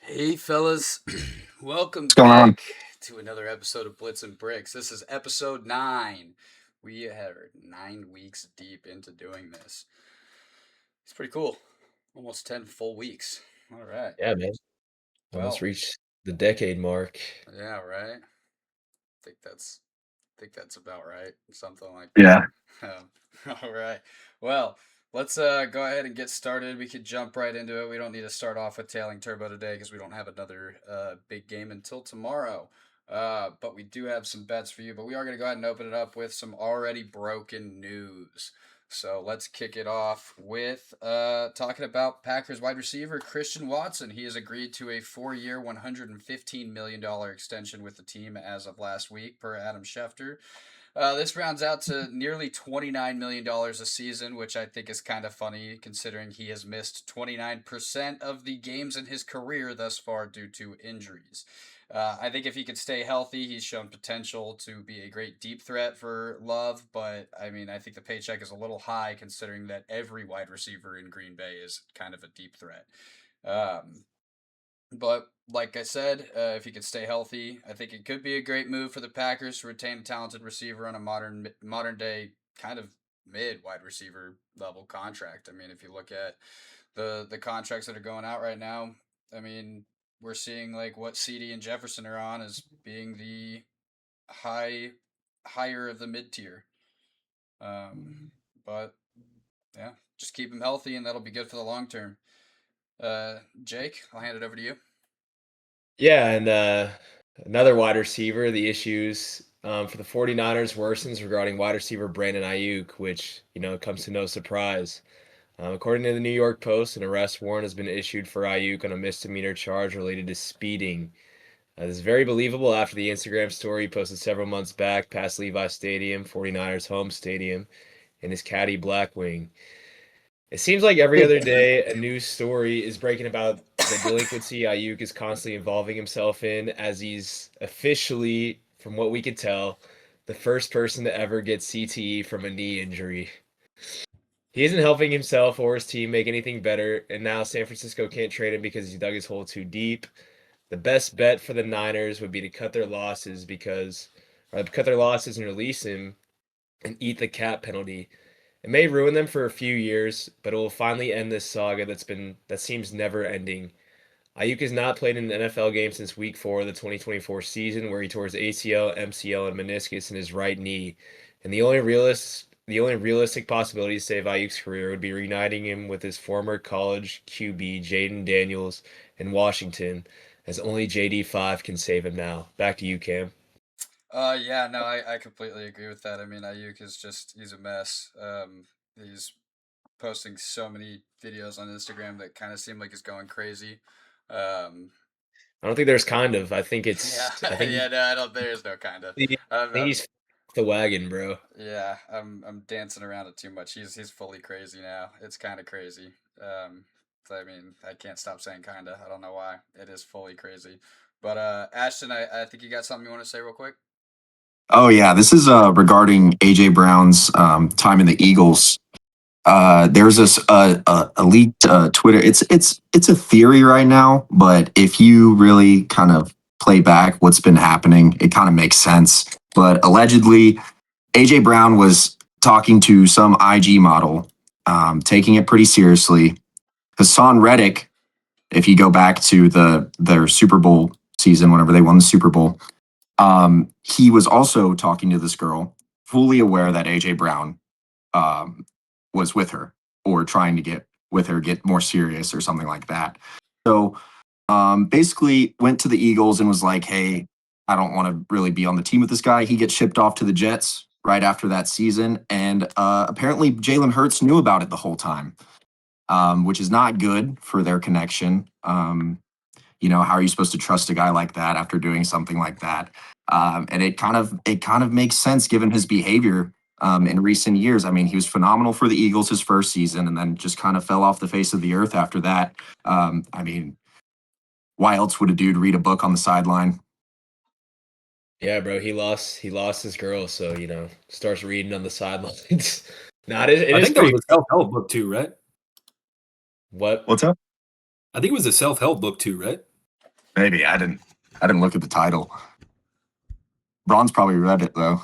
Hey, fellas. Welcome What's going on? back to another episode of Blitz and Bricks. This is episode 9. We are 9 weeks deep into doing this. It's pretty cool. Almost 10 full weeks. All right. Yeah, man. Almost Well, reached the decade mark. yeah, right. Think that's about right. Something like that. Yeah. All right. Well, let's go ahead and get started. We could jump right into it. We don't need to start off with Tailing Turbo today because we don't have another big game until tomorrow. But we do have some bets for you. But we are going to go ahead and open it up with some already broken news. So let's kick it off with talking about Packers wide receiver Christian Watson. He has agreed to a 4-year, $115 million extension with the team as of last week, per Adam Schefter. This rounds out to nearly $29 million a season, which I think is kind of funny considering he has missed 29% of the games in his career thus far due to injuries. I think if he could stay healthy, he's shown potential to be a great deep threat for Love, but I mean, I think the paycheck is a little high considering that every wide receiver in Green Bay is kind of a deep threat. Um, but like I said, if he could stay healthy, I think it could be a great move for the Packers to retain a talented receiver on a modern day kind of mid wide receiver level contract. I mean, if you look at the contracts that are going out right now, I mean, we're seeing like what CD and Jefferson are on as being the high higher of the mid tier. Um, but yeah, just keep him healthy, and that'll be good for the long term. Jake, I'll hand it over to you. Yeah, and another wide receiver, the issues for the 49ers worsens regarding wide receiver Brandon Ayuk, which, comes to no surprise. According to the New York Post, an arrest warrant has been issued for Ayuk on a misdemeanor charge related to speeding. This is very believable after the Instagram story he posted several months back past Levi Stadium, 49ers home stadium, in his caddy Blackwing. It seems like every other day a news story is breaking about the delinquency Ayuk is constantly involving himself in, as he's officially, from what we could tell, the first person to ever get CTE from a knee injury. He isn't helping himself or his team make anything better, and now San Francisco can't trade him because he dug his hole too deep. The best bet for the Niners would be to cut their losses and release him and eat the cap penalty. It may ruin them for a few years, but it will finally end this saga that seems never ending. Ayuk has not played in an NFL game since week 4 of the 2024 season, where he tore his ACL, MCL, and meniscus in his right knee. And the only realistic possibility to save Ayuk's career would be reuniting him with his former college QB Jaden Daniels in Washington, as only JD5 can save him now. Back to you, Cam. Yeah, no, I completely agree with that. I mean, Ayuk is he's a mess. He's posting so many videos on Instagram that kind of seem like he's going crazy. Um, I don't think there's kind of. I think yeah, it's. I think yeah, no, I don't. There's no kind of. I think I'm he's off the wagon, bro. yeah, I'm dancing around it too much. He's fully crazy now. It's kind of crazy. So, I mean, I can't stop saying kinda. I don't know why. It is fully crazy. But Ashton, I think you got something you want to say real quick. Oh yeah, this is regarding AJ Brown's time in the Eagles. There's this a leaked Twitter. It's a theory right now, but if you really kind of play back what's been happening, it kind of makes sense. But allegedly, AJ Brown was talking to some IG model, taking it pretty seriously. Hassan Reddick, if you go back to their Super Bowl season, whenever they won the Super Bowl, he was also talking to this girl, fully aware that AJ Brown um, was with her or trying to get with her, get more serious or something like that. So basically went to the Eagles and was like, hey, I don't want to really be on the team with this guy. He gets shipped off to the Jets right after that season. And apparently Jalen Hurts knew about it the whole time, which is not good for their connection. How are you supposed to trust a guy like that after doing something like that? And it kind of makes sense given his behavior in recent years. I mean, he was phenomenal for the Eagles his first season, and then just kind of fell off the face of the earth after that. I mean, why else would a dude read a book on the sideline? Yeah, bro, he lost his girl, so starts reading on the sidelines. Nah, it I is think that was pretty. a self-help book too, right? What? What's up? I think it was a self-help book too, right? Maybe I didn't. I didn't look at the title. Braun's probably read it though.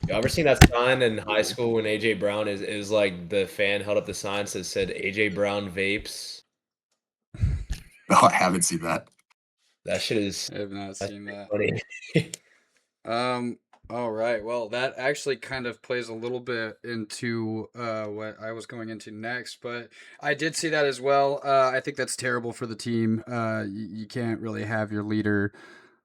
You ever seen that sign in high school when AJ Brown is like the fan held up the sign that said AJ Brown vapes? Oh, I haven't seen that. That shit is I have not that's seen pretty that. funny. All right. Well, that actually kind of plays a little bit into what I was going into next, but I did see that as well. I think that's terrible for the team. You can't really have your leader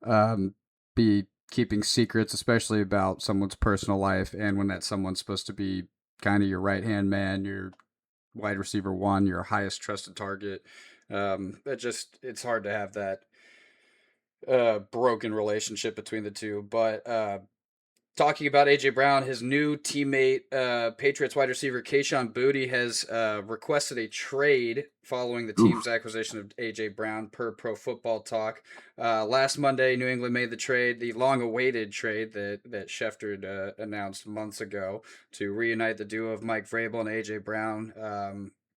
um, be keeping secrets, especially about someone's personal life, and when that someone's supposed to be kind of your right hand man, your wide receiver one, your highest trusted target. That just it's hard to have that broken relationship between the two. But talking about AJ Brown, his new teammate, Patriots wide receiver Kayshon Boutte, has requested a trade following the Oof. team's acquisition of AJ Brown. Per Pro Football Talk, last Monday, New England made the trade, the long-awaited trade that Schefter announced months ago to reunite the duo of Mike Vrabel and AJ Brown.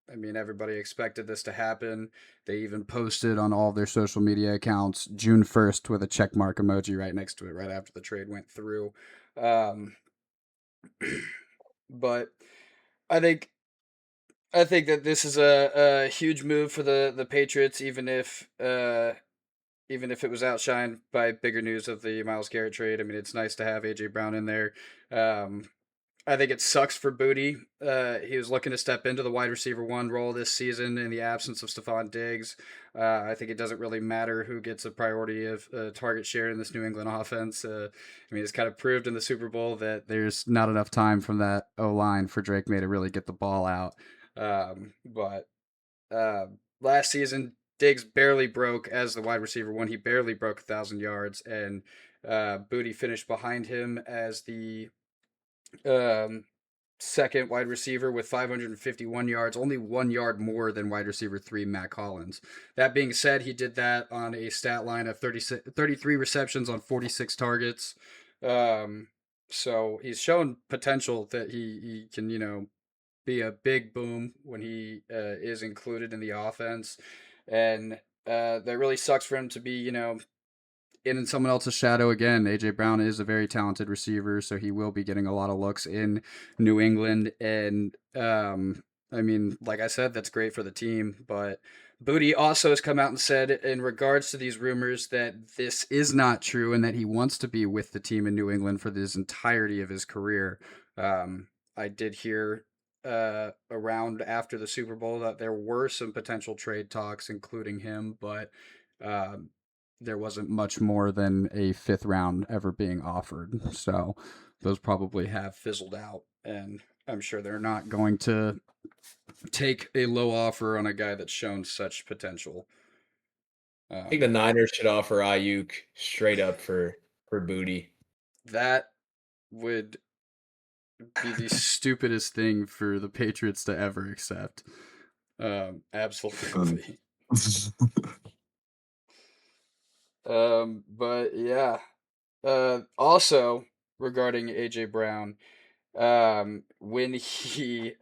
I mean, everybody expected this to happen. They even posted on all of their social media accounts June 1st with a check mark emoji right next to it, right after the trade went through. Um, but I think I think that this is a huge move for the Patriots, even if it was outshined by bigger news of the Miles Garrett trade. I mean, it's nice to have AJ Brown in there. Um, I think it sucks for Booty. He was looking to step into the wide receiver one role this season in the absence of Stephon Diggs. I think it doesn't really matter who gets a priority of target share in this New England offense. I mean, it's kind of proved in the Super Bowl that there's not enough time from that O line for Drake May to really get the ball out. But last season, Diggs barely broke as the wide receiver one. He barely broke 1,000 yards, and Booty finished behind him as the um, second wide receiver with 551 yards, only 1 yard more than wide receiver three, Matt Collins. That being said, he did that on a stat line of 33 receptions on 46 targets. Um, so he's shown potential that he can, be a big boom when he is included in the offense. And that really sucks for him to be, in someone else's shadow again. AJ Brown is a very talented receiver, so he will be getting a lot of looks in New England. And I mean, like I said, that's great for the team. But Booty also has come out and said, in regards to these rumors, that this is not true and that he wants to be with the team in New England for this entirety of his career. I did hear around after the Super Bowl that there were some potential trade talks, including him, but um, there wasn't much more than a fifth round ever being offered. So those probably have fizzled out. And I'm sure they're not going to take a low offer on a guy that's shown such potential. I think the Um, Niners should offer Ayuk straight up for Booty. that would be the stupidest thing for the Patriots to ever accept. Um, Absolutely. But yeah. Also regarding AJ Brown, when he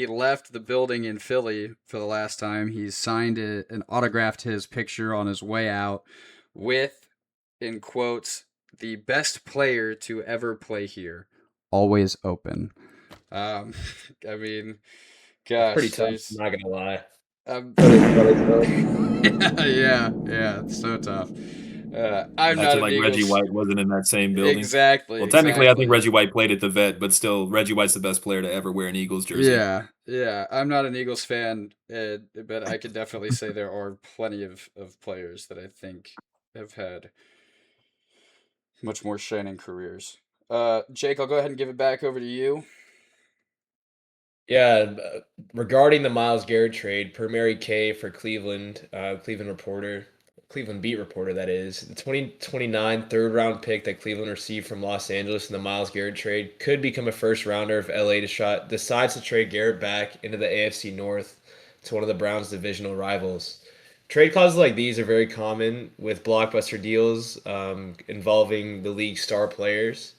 left the building in Philly for the last time, he signed it and autographed his picture on his way out with, in quotes, the best player to ever play here, always open. Um, I mean, That's pretty gosh, tough, I'm there's not gonna lie. um, Philly. yeah, it's so tough. I'm not Acting an like Reggie Eagles. White wasn't in that same building. Exactly, Well, technically, I think exactly. Reggie White played at the Vet, but still, Reggie White's the best player to ever wear an Eagles jersey. Yeah, yeah. I'm not an Eagles fan, but I could definitely say there are plenty of players that I think have had much more shining careers. Jake, I'll go ahead and give it back over to you. Yeah, regarding the Miles Garrett trade, per Mary Kay for Cleveland, Cleveland beat reporter, that is, the 2029 third round pick that Cleveland received from Los Angeles in the Miles Garrett trade could become a first rounder if LA decides to trade Garrett back into the AFC North to one of the Browns' divisional rivals. Trade clauses like these are very common with blockbuster deals involving the league's star players.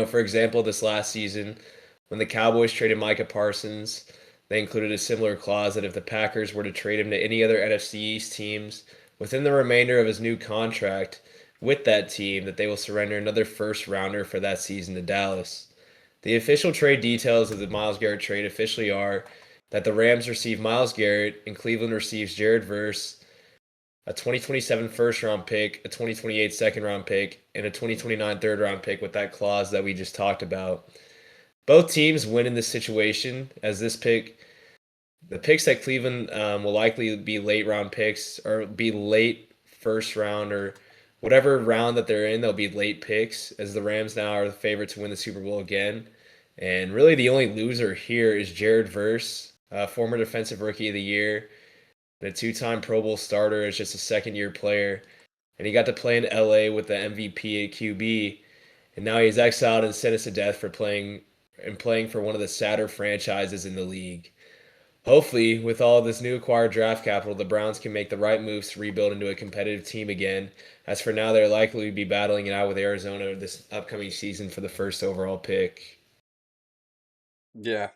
For example, this last season, when the Cowboys traded Micah Parsons, they included a similar clause that if the Packers were to trade him to any other NFC East teams, within the remainder of his new contract with that team that they will surrender another first rounder for that season to Dallas. The official trade details of the Myles Garrett trade officially are that the Rams receive Myles Garrett and Cleveland receives Jared Verse, a 2027 first round pick, a 2028 second round pick, and a 2029 third round pick with that clause that we just talked about. Both teams win in this situation as the picks that Cleveland will likely be late round picks or be late first round or whatever round that they're in, they'll be late picks as the Rams now are the favorite to win the Super Bowl again. And really the only loser here is Jared Verse, former defensive rookie of the year, and a two-time Pro Bowl starter as just a second-year player. And he got to play in LA with the MVP at QB. And now he's exiled and sentenced to death for playing for one of the sadder franchises in the league. Hopefully, with all this new acquired draft capital, the Browns can make the right moves to rebuild into a competitive team again. As for now, they're likely to be battling it out with Arizona this upcoming season for the first overall pick. Yeah.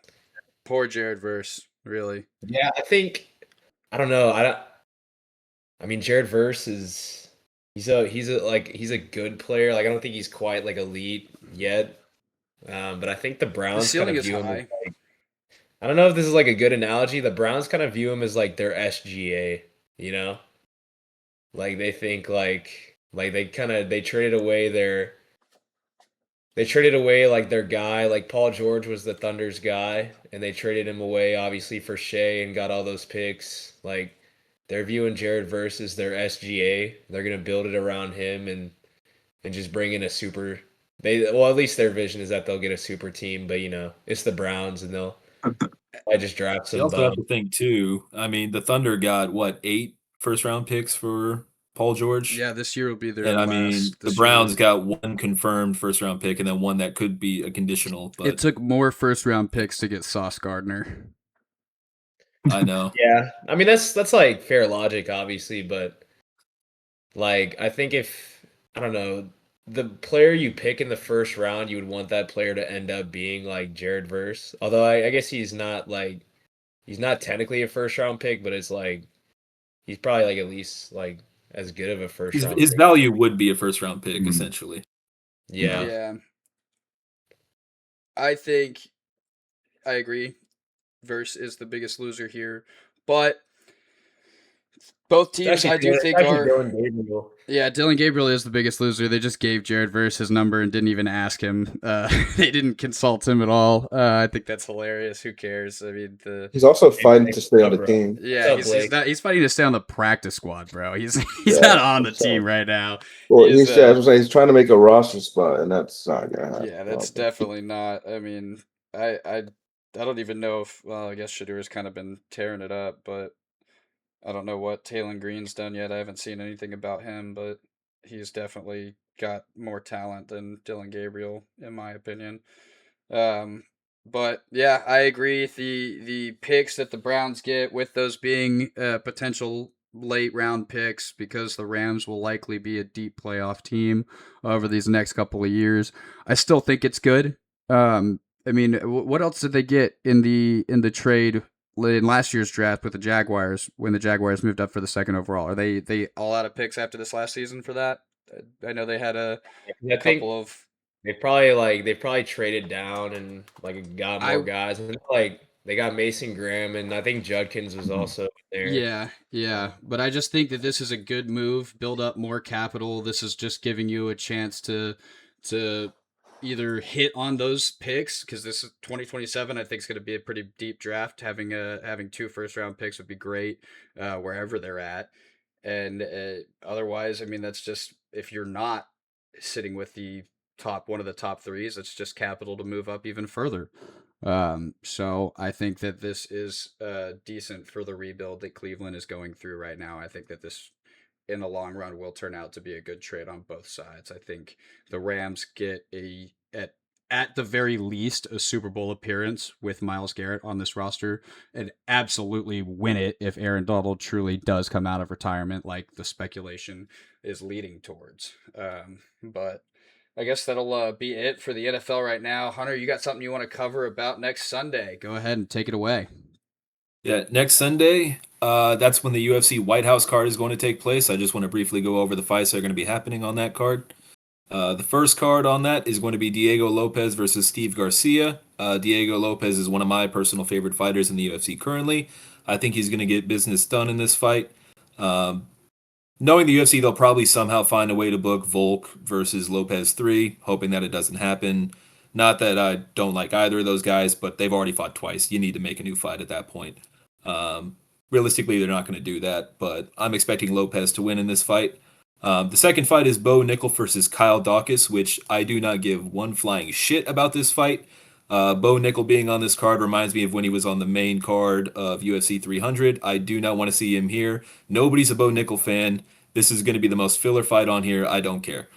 Poor Jared Verse, really. Yeah, I don't know. I mean, Jared Verse is he's a good player. Like I don't think he's quite like elite yet. But I think the The Browns kind ceiling of is view him as high. like I don't know if this is like a good analogy. The Browns kind of view him as like their SGA, you know? Like they think like they traded away like their guy, like Paul George was the Thunder's guy, and they traded him away obviously for Shea and got all those picks. Like they're viewing Jared versus their SGA. They're gonna build it around him and just bring in a super. At least their vision is that they'll get a super team, but it's the Browns and I just draft You some also have bum. to think too. I mean, the Thunder got what, 8 first round picks for Paul George? Yeah, this year will be their And I mean, last. the This year, Browns got one confirmed first round pick and then one that could be a conditional, it but took more first round picks to get Sauce Gardner. I know. Yeah, I mean that's like fair logic, obviously, but like I think if I don't know the player you pick in the first round, you would want that player to end up being like Jared Verse. Although I guess he's not technically a first round pick, but it's like he's probably like at least like as good of a first round His pick. value would be a first round pick, Mhm. essentially. Yeah. Yeah, I think I agree. Verse is the biggest loser here, but both teams I do It's think actually are. Dylan Gabriel. Yeah, Dylan Gabriel is the biggest loser. They just gave Jared Verse his number and didn't even ask him. They didn't consult him at all. I think that's hilarious. Who cares? I mean, He's also Hey, fighting Blake, to stay on what's the up, bro? team. What's yeah, up, he's Blake? not. He's fighting to stay on the practice squad, bro. He's Yeah, not on the I'm saying. team right now. Well, He's he's I'm saying he's trying to make a roster spot, and that's not gonna happen. yeah, I that's don't think. definitely not. I mean, I don't even know if. Well, I guess Shadur's kind of been tearing it up, but I don't know what Taylon Green's done yet. I haven't seen anything about him, but he's definitely got more talent than Dylan Gabriel, in my opinion. Um, but yeah, I agree. The picks that the Browns get, with those being potential late round picks, because the Rams will likely be a deep playoff team over these next couple of years. I still think it's good. I mean, what else did they get in the trade in last year's draft with the Jaguars when the Jaguars moved up for the second overall? Are they all out of picks after this last season for that? I know they had a I think couple of. they probably traded down and like got more I guys and like they got Mason Graham and I think Judkins was also there. Yeah, but I just think that this is a good move. Build up more capital. This is just giving you a chance to either hit on those picks, because this is 2027. I think it's going to be a pretty deep draft. Having two first round picks would be great wherever they're at. And otherwise, I mean, that's just if you're not sitting with the top one of the top threes, it's just capital to move up even further. So I think that this is decent for the rebuild that Cleveland is going through right now. I think that this, in the long run, will turn out to be a good trade on both sides. I think the Rams get at the very least a Super Bowl appearance with Myles Garrett on this roster, and absolutely win it if Aaron Donald truly does come out of retirement, like the speculation is leading towards. But I guess that'll be it for the NFL right now. Hunter, you got something you want to cover about next Sunday? Go ahead and take it away. Yeah, next Sunday, that's when the UFC White House card is going to take place. I just want to briefly go over the fights that are going to be happening on that card. The first card on that is going to be Diego Lopez versus Steve Garcia. Diego Lopez is one of my personal favorite fighters in the UFC currently. I think he's going to get business done in this fight. Knowing the UFC, they'll probably somehow find a way to book Volk versus Lopez 3, hoping that it doesn't happen. Not that I don't like either of those guys, but they've already fought twice. You need to make a new fight at that point. Realistically, they're not going to do that, but I'm expecting Lopez to win in this fight. The second fight is Bo Nickel versus Kyle Dawkins, which I do not give one flying shit about this fight. Bo Nickel being on this card reminds me of when he was on the main card of UFC 300. I do not want to see him here. Nobody's a Bo Nickel fan. This is going to be the most filler fight on here. I don't care.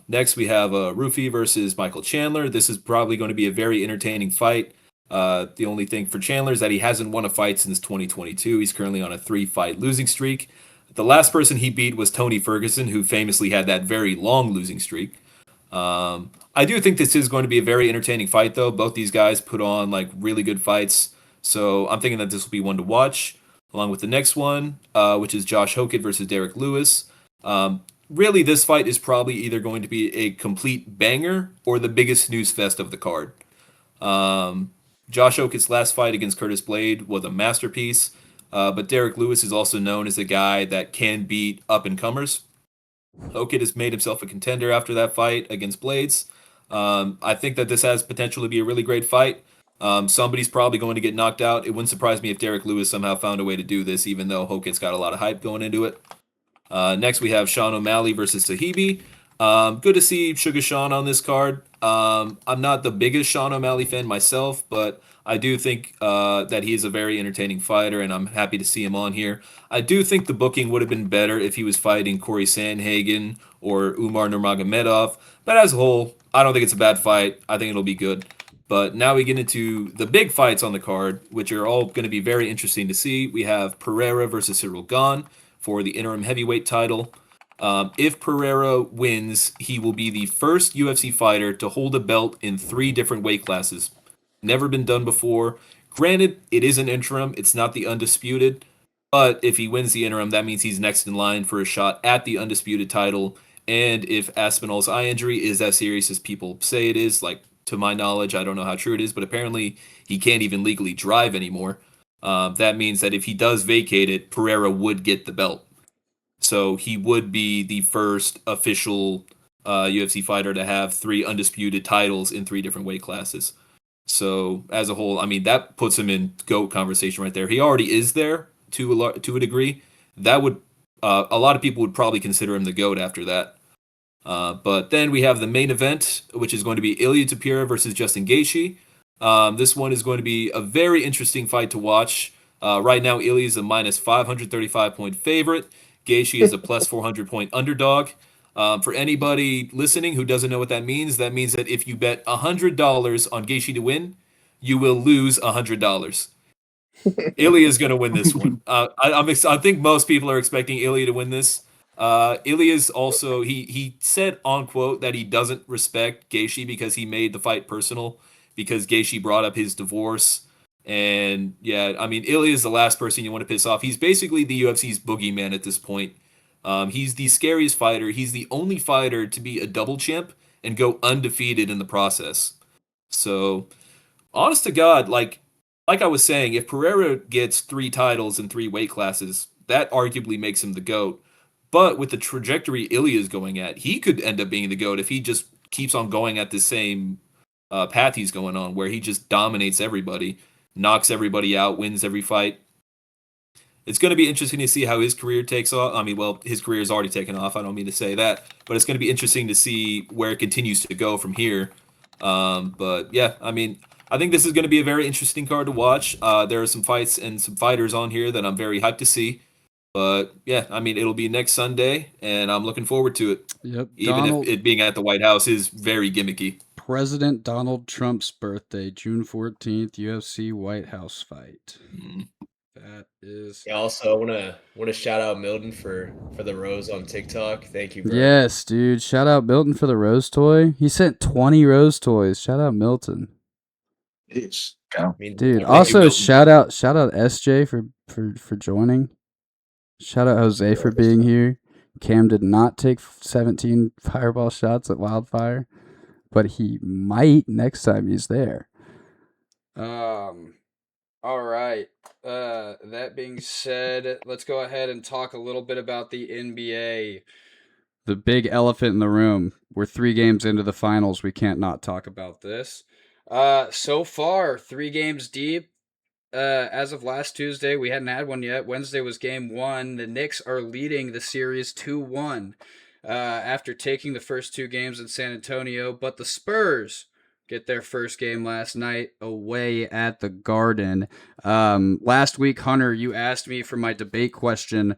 Next, we have Rufy versus Michael Chandler. This is probably going to be a very entertaining fight. The only thing for Chandler is that he hasn't won a fight since 2022. He's currently on a 3-fight losing streak. The last person he beat was Tony Ferguson, who famously had that very long losing streak. I do think this is going to be a very entertaining fight, though. Both these guys put on like really good fights, so I'm thinking that this will be one to watch. Along with the next one, which is Josh Hokett versus Derek Lewis. Really, this fight is probably either going to be a complete banger or the biggest snooze fest of the card. Josh Hokett's last fight against Curtis Blade was a masterpiece, but Derek Lewis is also known as a guy that can beat up-and-comers. Hokett has made himself a contender after that fight against Blades. I think that this has potential to be a really great fight. Somebody's probably going to get knocked out. It wouldn't surprise me if Derek Lewis somehow found a way to do this, even though Hokett's got a lot of hype going into it. Next, we have Sean O'Malley versus Sahibi. Good to see Sugar Sean on this card. I'm not the biggest Sean O'Malley fan myself, but I do think that he is a very entertaining fighter, and I'm happy to see him on here. I do think the booking would have been better if he was fighting Corey Sandhagen or Umar Nurmagomedov, but as a whole, I don't think it's a bad fight. I think it'll be good. But now we get into the big fights on the card, which are all going to be very interesting to see. We have Pereira versus Cyril Gane for the interim heavyweight title. If Pereira wins, he will be the first UFC fighter to hold a belt in 3 different weight classes. Never been done before. Granted, it is an interim, it's not the undisputed, but if he wins the interim, that means he's next in line for a shot at the undisputed title. And if Aspinall's eye injury is as serious as people say it is, like to my knowledge, I don't know how true it is, but apparently he can't even legally drive anymore. That means that if he does vacate it, Pereira would get the belt. So he would be the first official UFC fighter to have 3 undisputed titles in 3 different weight classes. So as a whole, I mean, that puts him in GOAT conversation right there. He already is there to a degree. That would a lot of people would probably consider him the GOAT after that. But then we have the main event, which is going to be Ilia Topuria versus Justin Gaethje. This one is going to be a very interesting fight to watch. Right now, Ilia is a minus 535 point favorite. Gaethje is a plus 400 point underdog. For anybody listening who doesn't know what that means that if you bet $100 on Gaethje to win, you will lose $100. Ilia is going to win this one. I think most people are expecting Ilia to win this. Ilya's also he said on quote that he doesn't respect Gaethje because he made the fight personal because Gaethje brought up his divorce. And yeah, I mean, Ilya is the last person you want to piss off. He's basically the UFC's boogeyman at this point. He's the scariest fighter. He's the only fighter to be a double champ and go undefeated in the process. So, honest to God, like I was saying, if Pereira gets 3 titles in 3 weight classes, that arguably makes him the GOAT. But with the trajectory Ilya is going at, he could end up being the GOAT if he just keeps on going at the same path he's going on, where he just dominates everybody, knocks everybody out, wins every fight. It's going to be interesting to see how his career takes off. I mean, well, his career has already taken off. I don't mean to say that, but it's going to be interesting to see where it continues to go from here. But yeah, I mean, I think this is going to be a very interesting card to watch. There are some fights and some fighters on here that I'm very hyped to see. But yeah, I mean, it'll be next Sunday, and I'm looking forward to it. Yep. Even if it being at the White House is very gimmicky. President Donald Trump's birthday, June 14th, UFC White House fight. That is. Yeah, also, I want to shout out Milton for the rose on TikTok. Thank you, bro. Yes, dude. Shout out Milton for the rose toy. He sent 20 rose toys. Shout out Milton. It's go. I mean, Dude, thank you, also Milton. shout out SJ for joining. Shout out Jose for being here. Cam did not take 17 fireball shots at Wildfire, but he might next time he's there. All right. That being said, let's go ahead and talk a little bit about the NBA. The big elephant in the room. We're 3 games into the finals. We can't not talk about this. So far, 3 games deep. As of last Tuesday, we hadn't had one yet. Wednesday was game 1. The Knicks are leading the series 2-1 after taking the first 2 games in San Antonio. But the Spurs get their first game last night away at the Garden. Last week, Hunter, you asked me for my debate question.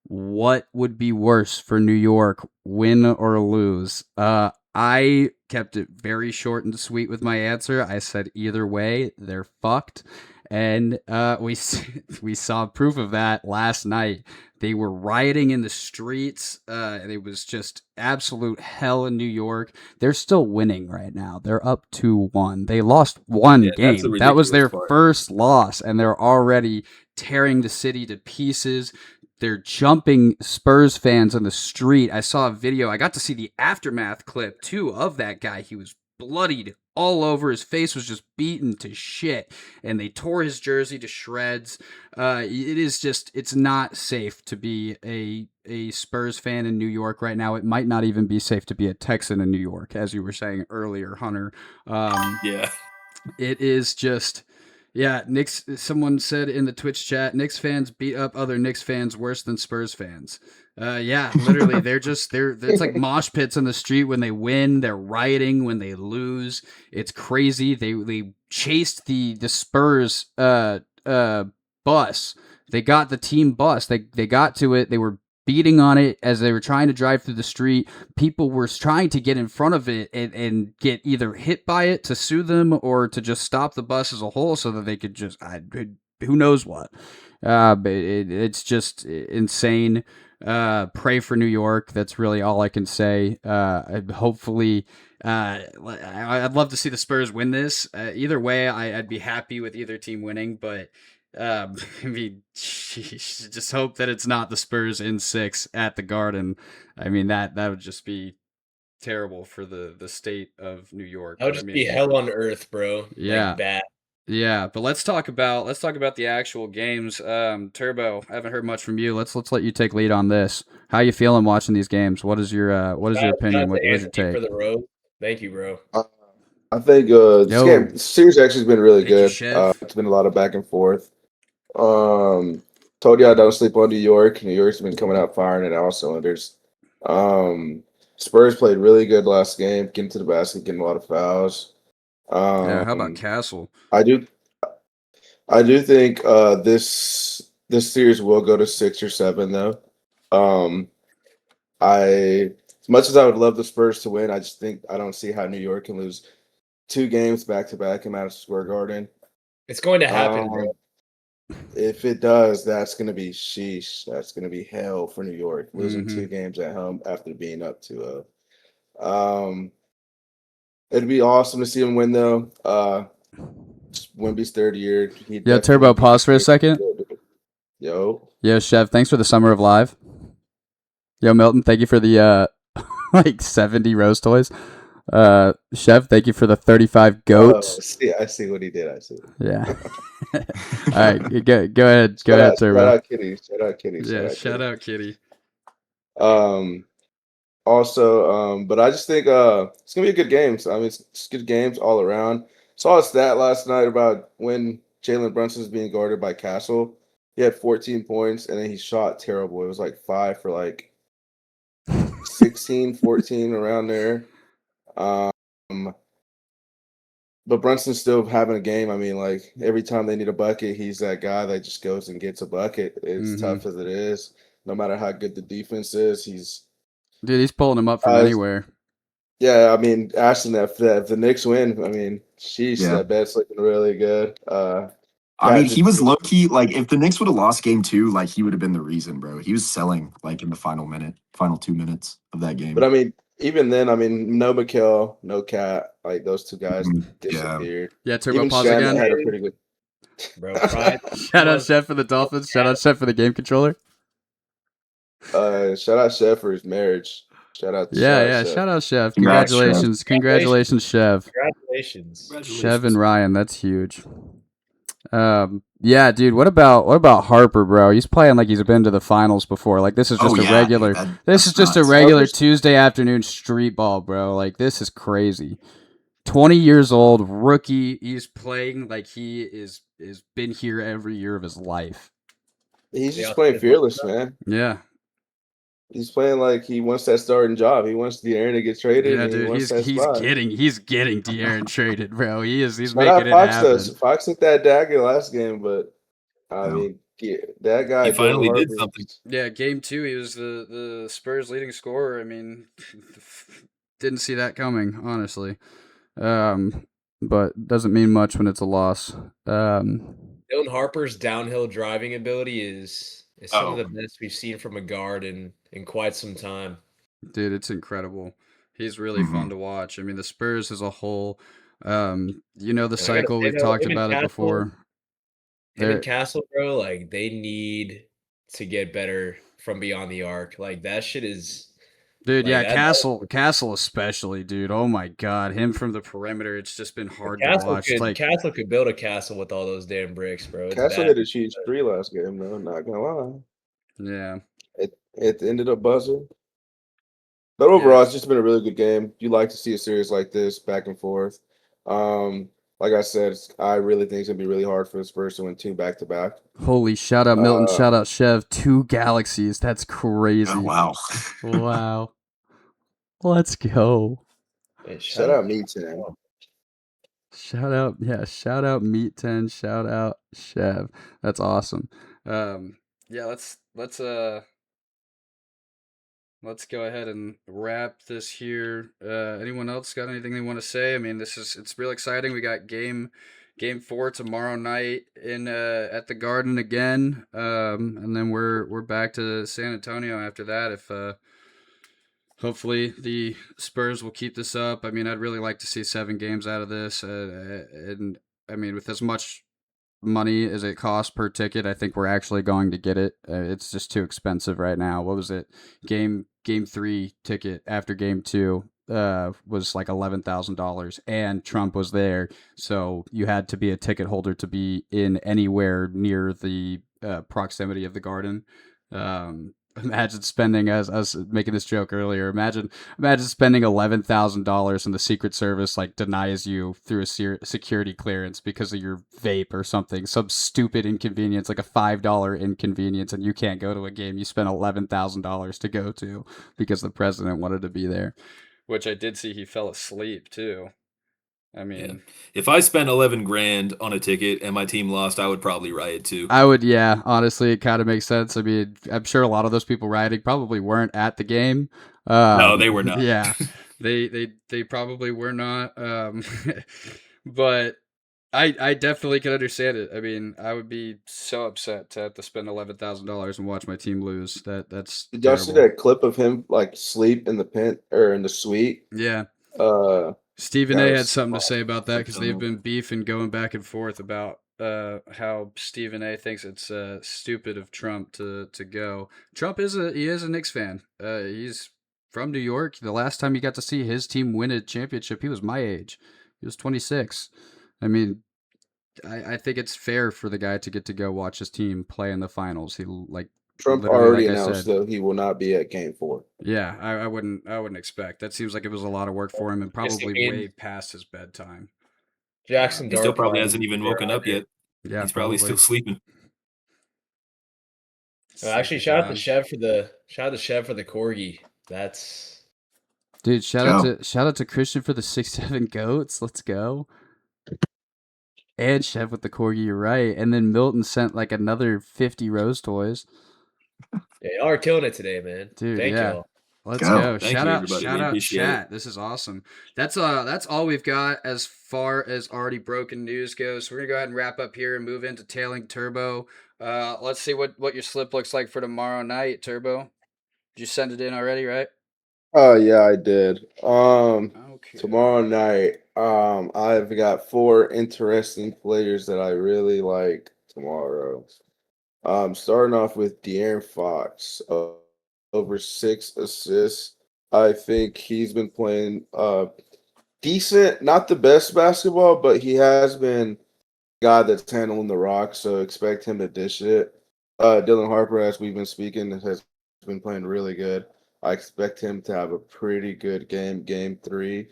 What would be worse for New York, win or lose? I kept it very short and sweet with my answer. I said either way, they're fucked. And we saw proof of that last night. They were rioting in the streets. It was just absolute hell in New York. They're still winning right now. They're up 2-1. They lost one Yeah, that's the game. That was their ridiculous part. first loss, and they're already tearing the city to pieces. They're jumping Spurs fans on the street. I saw a video. I got to see the aftermath clip, too, of that guy. He was bloodied all over. His face was just beaten to shit, and they tore his jersey to shreds. It is just, it's not safe to be a Spurs fan in New York right now. It might not even be safe to be a Texan in New York, as you were saying earlier, Hunter. Yeah. It is just, yeah, Knicks, someone said in the Twitch chat, Knicks fans beat up other Knicks fans worse than Spurs fans. Yeah, literally, it's like mosh pits on the street when they win. They're rioting when they lose. It's crazy. They chased the Spurs bus. They got the team bus. They got to it. They were beating on it as they were trying to drive through the street. People were trying to get in front of it and get either hit by it to sue them or to just stop the bus as a whole so that they could just, who knows what. But it's just insane. Pray for New York. That's really all I can say. Hopefully, I'd love to see the Spurs win this. Either way, I'd be happy with either team winning, but I mean, just hope that it's not the Spurs in 6 at the Garden. I mean, that would just be terrible for the state of New York. That would But I just mean, be hell on earth, bro. Yeah. Like bad. yeah. But let's talk about the actual games. Turbo, I haven't heard much from you. Let's let you take lead on this. How you feeling watching these games? What is your Shout opinion? out What to is your Anthony take? for the road. Thank you, bro. I think this series actually has been really Thank you, good. Chef. It's been a lot of back and forth. Told you I don't sleep on New York. New York's been coming out firing at all cylinders. Spurs played really good last game, getting to the basket, getting a lot of fouls. Yeah, how about Castle? I do think this series will go to 6 or 7 though. As much as I would love the Spurs to win, I just think I don't see how New York can lose 2 games back to back in Madison Square Garden. It's going to happen, bro. If it does, that's going to be sheesh. That's going to be hell for New York. Losing 2 games at home after being up 2-0. It'd be awesome to see him win though. Wemby's 3rd year. Yeah, Turbo, pause for a second. Yo, Chef, thanks for the Summer of Live. Yo, Milton, thank you for the like 70 Rose toys. Chef, thank you for the 35 goats. I see what he did. I see. Yeah. All right, go ahead. Go ahead, Turbo. Shout out Kitty. Shout out Kitty. Yeah, shout out Kitty. Also, but I just think it's gonna be a good game. So, I mean, it's good games all around. Saw a stat last night about when Jalen Brunson is being guarded by Castle. He had 14 points, and then he shot terrible. It was like 5 for like 16, 14 around there. But Brunson's still having a game. I mean, like every time they need a bucket, he's that guy that just goes and gets a bucket. It's tough as it is. No matter how good the defense is, he's pulling him up from anywhere. Yeah, I mean, Ashton, if the Knicks win, I mean, sheesh, that bet's looking really good. I mean, he was low key. Like, if the Knicks would have lost game 2, like he would have been the reason, bro. He was selling like in the final 2 minutes of that game. But I mean, even then, I mean, no Mikhail, no Cat, like those two guys Yeah. disappeared. Yeah, Turbo, Even pause Shen again. had a pretty good. Bro, pride. Shout out Chef for the Dolphins. Shout out Chef for the game controller. Shout out Chef for his marriage. Shout out Yeah. Chef. Shout out Chef. Congrats, Chef. Congratulations, Chef. Congratulations. Chev and Ryan, that's huge. Yeah, dude. What about Harper, bro? He's playing like he's been to the finals before. Like this is just Oh, a yeah, regular. dude, this that's is just a nuts. regular Harper's- Tuesday afternoon street ball, bro. Like this is crazy. 20 years old, rookie. He's playing like he is been here every year of his life. He's Yeah, just playing it's fearless, man. Yeah, He's playing like he wants that starting job. He wants De'Aaron to get traded, yeah, and he dude. wants that spot. He's getting De'Aaron traded, bro. He's Shout making out it Fox happen. does. Fox hit that dagger last game, but I Yeah. mean, that guy He finally Dylan did Harper, something. Yeah, game 2, he was the Spurs leading scorer. I mean, didn't see that coming, honestly. But doesn't mean much when it's a loss. Dylan Harper's downhill driving ability is some of Oh. the best we've seen from a guard in quite some time. Dude, it's incredible. He's really fun to watch. I mean, the Spurs as a whole, you know, the And I gotta cycle, say, we've though, talked him and about it Castle- before. Him They're, and Castle, bro, like they need to get better from beyond the arc. Like that shit is dude, like, yeah, that- Castle especially, dude. Oh my God, him from the perimeter, it's just been hard to Castle watch. could Like, Castle could build a castle with all those damn bricks, bro. It's Castle bad. hit a huge 3 last game, though. Not gonna lie, yeah, it ended up buzzing. But overall, it's just been a really good game. You like to see a series like this, back and forth. Like I said, I really think it's gonna be really hard for the Spurs to win 2 back to back. holy shout out Milton, Uh, shout out Chev, 2 Galaxies. That's crazy. Oh, wow. Wow. Let's go. Hey, Shout out me, Tim. Shout out Meat 10, shout out Chev. That's awesome. Yeah, let's go ahead and wrap this here. Anyone else got anything they want to say? I mean, it's real exciting. We got game 4 tomorrow night in at the Garden again. And then we're back to San Antonio after that if hopefully the Spurs will keep this up. I mean, I'd really like to see 7 games out of this. And I mean, with as much money as it costs per ticket, I think we're actually going to get it. It's just too expensive right now. What was it? Game 3 ticket after game 2 was like $11,000, and Trump was there, so you had to be a ticket holder to be in anywhere near the proximity of the Garden. Imagine spending, as I was making this joke earlier, imagine spending $11,000 and the Secret Service like denies you through a security clearance because of your vape or something, some stupid inconvenience, like a $5 inconvenience, and you can't go to a game you spent $11,000 to go to because the president wanted to be there. Which I did see he fell asleep too. I mean, If I spent 11 grand on a ticket and my team lost, I would probably riot too. I would, yeah. Honestly, it kind of makes sense. I mean, I'm sure a lot of those people rioting probably weren't at the game. No, they were not. Yeah, they probably were not. But I definitely can understand it. I mean, I would be so upset to have to spend $11,000 and watch my team lose. That's Did y'all see terrible. that clip of him like sleep in the pen or in the suite? Yeah. That Stephen A had was something to say about that because they've phenomenal. been beefing, going back and forth about how Stephen A thinks it's stupid of Trump to go. Trump is a Knicks fan. He's from New York. The last time he got to see his team win a championship, he was my age. He was 26. I mean, I think it's fair for the guy to get to go watch his team play in the finals. He like Trump literally, already like I announced said. that he will not be at game 4. Yeah, I wouldn't expect. That seems like it was a lot of work for him and Yes, probably I mean- way past his bedtime. Jackson He still Dart probably hasn't even woken up yet. Yeah, He's probably still sleeping. Actually, shout out to Chev for the corgi. That's dude. Shout out to Christian for the 6'7" goats. Let's go. And Chev with the corgi. You're right. And then Milton sent like another 50 Rose toys. yeah, y'all are killing it today, man. Dude, Thank yeah. y'all. Let's Go. go. Thank you, everybody. Shout We out appreciate chat. This is awesome. That's all we've got as far as already broken news goes. So we're gonna go ahead and wrap up here and move into Tailing Turbo. Let's see what your slip looks like for tomorrow night, Turbo. Did you send it in already, right? Oh yeah, I did. Okay. Tomorrow night, I've got four interesting players that I really like tomorrow. Starting off with De'Aaron Fox, over 6 assists. I think he's been playing decent, not the best basketball, but he has been a guy that's handling the rock, so expect him to dish it. Dylan Harper, as we've been speaking, has been playing really good. I expect him to have a pretty good game three.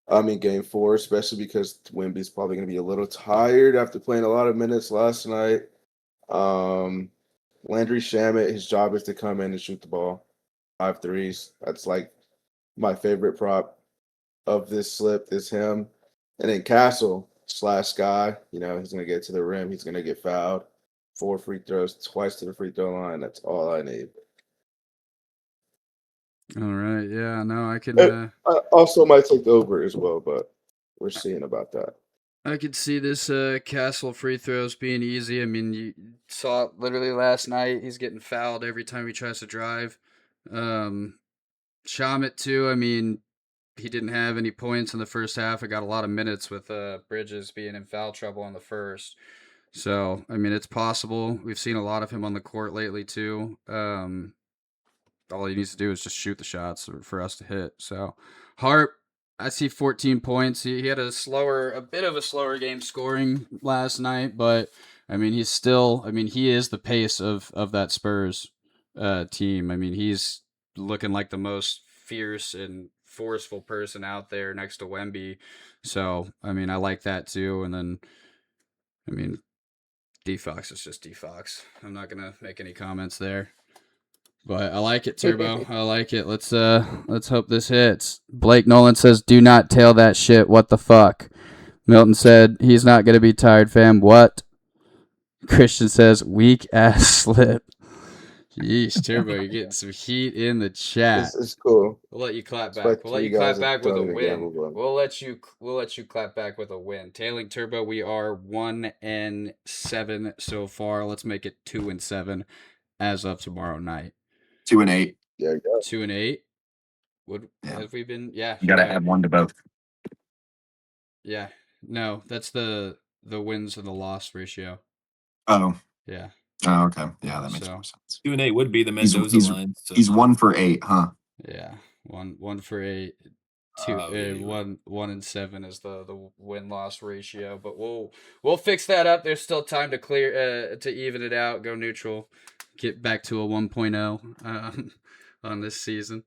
I mean, game four, especially because Wemby's probably going to be a little tired after playing a lot of minutes last night. Um, Landry Shamet, his job is to come in and shoot the ball. 5 threes. That's like my favorite prop of this slip is him. And then Castle slash Sky, he's going to get to the rim. He's going to get fouled. 4 free throws, twice to the free throw line. That's all I need. All right. Yeah. No, I can. I also might take the over as well, but we're seeing about that. I could see this Castle free throws being easy. I mean, you saw it literally last night. He's getting fouled every time he tries to drive. Shamit too. I mean, he didn't have any points in the first half. I got a lot of minutes with Bridges being in foul trouble in the first. So, I mean, it's possible. We've seen a lot of him on the court lately too. All he needs to do is just shoot the shots for us to hit. So, Harp, I see 14 points. He had a bit of a slower game scoring last night, but I mean, he is the pace of that Spurs team. I mean, he's looking like the most fierce and forceful person out there next to Wemby. So, I mean, I like that too. And then, I mean, D Fox is just D Fox. I'm not gonna make any comments there. But I like it, Turbo. I like it. Let's hope this hits. Blake Nolan says, "Do not tail that shit. What the fuck?" Milton said, "He's not gonna be tired, fam." What? Christian says, "Weak ass slip." Yeesh, Turbo, you're getting some heat in the chat. It's cool. We'll let you clap back. Expect We'll let three you clap guys back with a telling the win. gamble one. We'll let you clap back with a win. Tailing Turbo, we are 1-7 so far. Let's make it 2-7 as of tomorrow night. 2-8. Yeah, yeah. 2-8. Yeah. Have we been? Yeah, You got to yeah, add one to both. yeah. No, that's the wins and the loss ratio. Oh. Yeah. Oh, okay. Yeah, that makes So more sense. 2-8 would be the He's Mendoza line. So. he's 1 for 8, huh? yeah, one for 8. Oh, yeah, right. 1-7 is the win loss ratio. But we'll fix that up. There's still time to clear to even it out, go neutral, get back to a 1.0 on this season.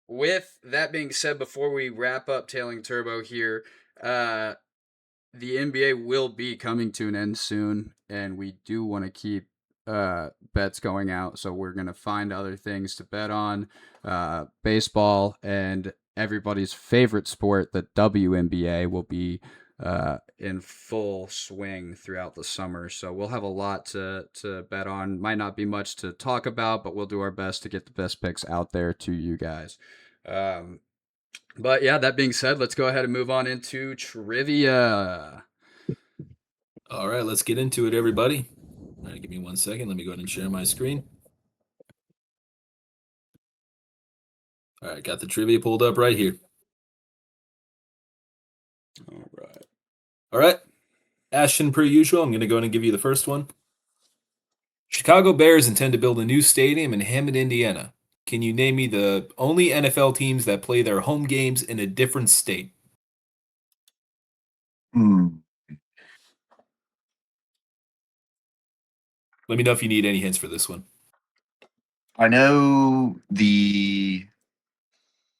With that being said, before we wrap up Tailing Turbo here, the NBA will be coming to an end soon, and we do want to keep bets going out. So we're gonna find other things to bet on. Baseball and everybody's favorite sport, the WNBA, will be in full swing throughout the summer. So we'll have a lot to bet on. Might not be much to talk about, but we'll do our best to get the best picks out there to you guys. But yeah, that being said, let's go ahead and move on into trivia. All right, let's get into it, everybody. All right, give me 1 second. Let me go ahead and share my screen. All right, got the trivia pulled up right here. All right. All right. Ashton, per usual, I'm going to go ahead and give you the first one. Chicago Bears intend to build a new stadium in Hammond, Indiana. Can you name me the only NFL teams that play their home games in a different state? Let me know if you need any hints for this one. I know that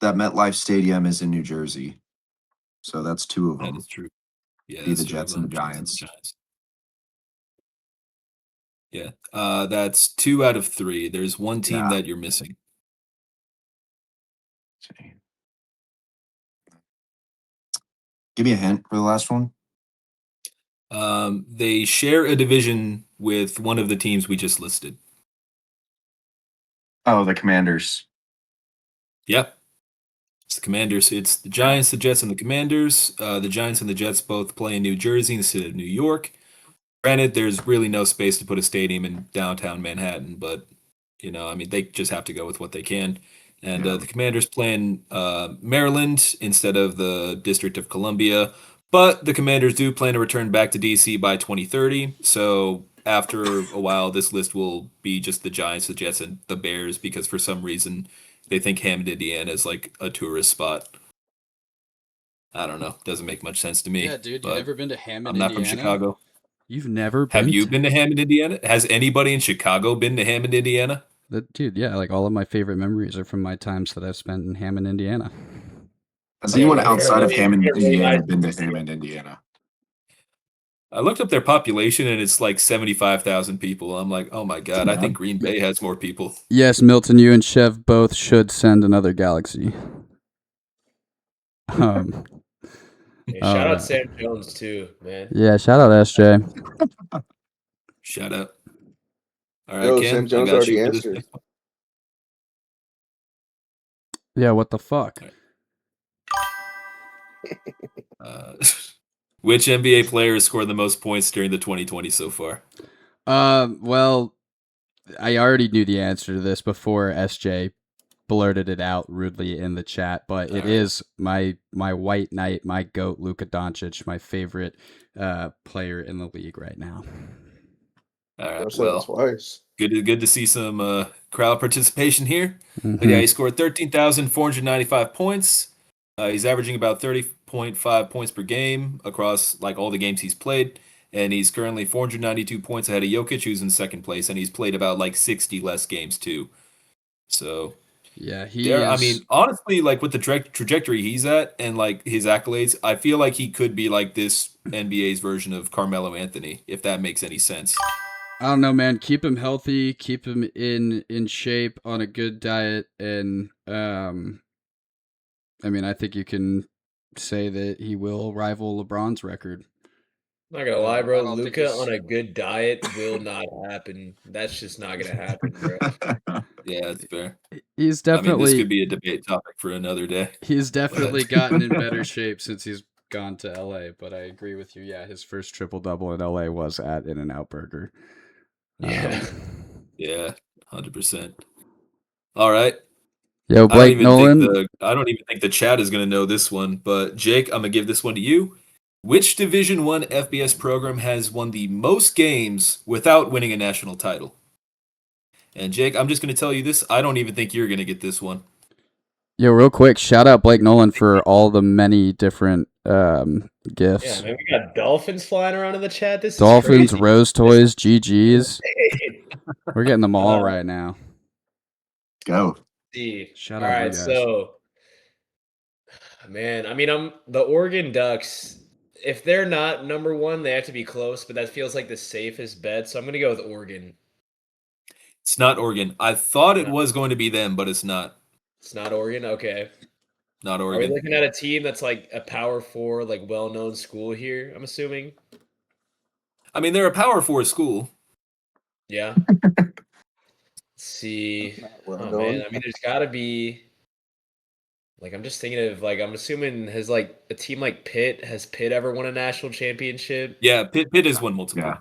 MetLife Stadium is in New Jersey. So that's 2 of That them. is true. Yeah, Be that's the true. Jets and the Jets and Giants. Giants. Yeah, that's 2 out of 3. There's one team Yeah. that you're missing. Give me a hint for the last one. They share a division with one of the teams we just listed. Oh, the Commanders. Yep. It's the Commanders. It's the Giants, the Jets, and the Commanders. The Giants and the Jets both play in New Jersey instead of New York. Granted, there's really no space to put a stadium in downtown Manhattan, but I mean, they just have to go with what they can. And Yeah. the Commanders playing Maryland instead of the District of Columbia. But the Commanders do plan to return back to DC by 2030. So after a while, this list will be just the Giants, the Jets, and the Bears because for some reason they think Hammond, Indiana is like a tourist spot. I don't know. Doesn't make much sense to me. Yeah, dude, you but never been to I'm Hammond, not from Indiana? Chicago. You've never Have been you to- been to Hammond, Indiana? Has anybody in Chicago been to Hammond, Indiana? Dude, yeah, like all of my favorite memories are from my times that I've spent in Hammond, Indiana. Has Yeah, anyone we got a outside of really- Hammond, we got a really Indiana, nice been to museum. Hammond, Indiana? I looked up their population and it's like 75,000 people. I'm like, oh my God, I think Green Bay has more people. Yes, Milton, you and Chev both should send another galaxy. Hey, All shout out right. Sam Jones too, man. Yeah, shout out SJ. Shout out. All right, Yo, Cam, Sam I Jones got already you for this answered. next one. Yeah, what the fuck? Which NBA player has scored the most points during the 2020 so far? Well, I already knew the answer to this before SJ blurted it out rudely in the chat, but it is my white knight, my goat, Luka Doncic, my favorite player in the league right now. All right, I said it twice. good to see some crowd participation here. But Mhm. yeah, he scored 13,495 points. He's averaging about 30.5 points per game across like all the games he's played, and he's currently 492 points ahead of Jokic, who's in second place, and he's played about like 60 less games too. So Yeah, he there, is. I mean, honestly, like with the trajectory he's at and like his accolades, I feel like he could be like this NBA's version of Carmelo Anthony, if that makes any sense. I don't know, man. Keep him healthy, keep him in shape on a good diet, and I mean, I think you can say that he will rival LeBron's record. Not gonna lie, bro. I don't think Luca he's- on a good diet will not happen. That's just not gonna happen, bro. Yeah, that's fair. He's I mean, this definitely could be a debate topic for another day. he's definitely gotten in better shape since he's gone to LA. But I agree with you. Yeah, his first triple double in LA was at In-N-Out Burger. Yeah. Yeah, 100%. All right. Yo, Blake Nolan. I don't even think the chat is going to know this one, but Jake, I'm going to give this one to you. Which Division 1 FBS program has won the most games without winning a national title? And Jake, I'm just going to tell you this, I don't even think you're going to get this one. Yo, real quick, shout out Blake Nolan for all the many different gifts. Yeah, man, we got dolphins flying around in the chat. This Dolphins, is crazy. Rose Toys, GGs. Hey, We're getting them all right now. Go. see. Shout All out you right, guys. so man, I mean, I'm the Oregon Ducks. If they're not number one, they have to be close, but that feels like the safest bet. So I'm gonna go with Oregon. It's not Oregon. I thought it No. was going to be them, but it's not. It's not Oregon. Okay. Not Are we Oregon. looking at a team that's like a Power Four, like well-known school here? I'm assuming. I mean, they're a Power 4 school. Yeah. Let's see. Not well Oh known. man, I mean, there's got to be. Like, I'm just thinking of like I'm assuming has like a team like Pitt has Pitt ever won a national championship? Yeah, Pitt has won multiple. Yeah.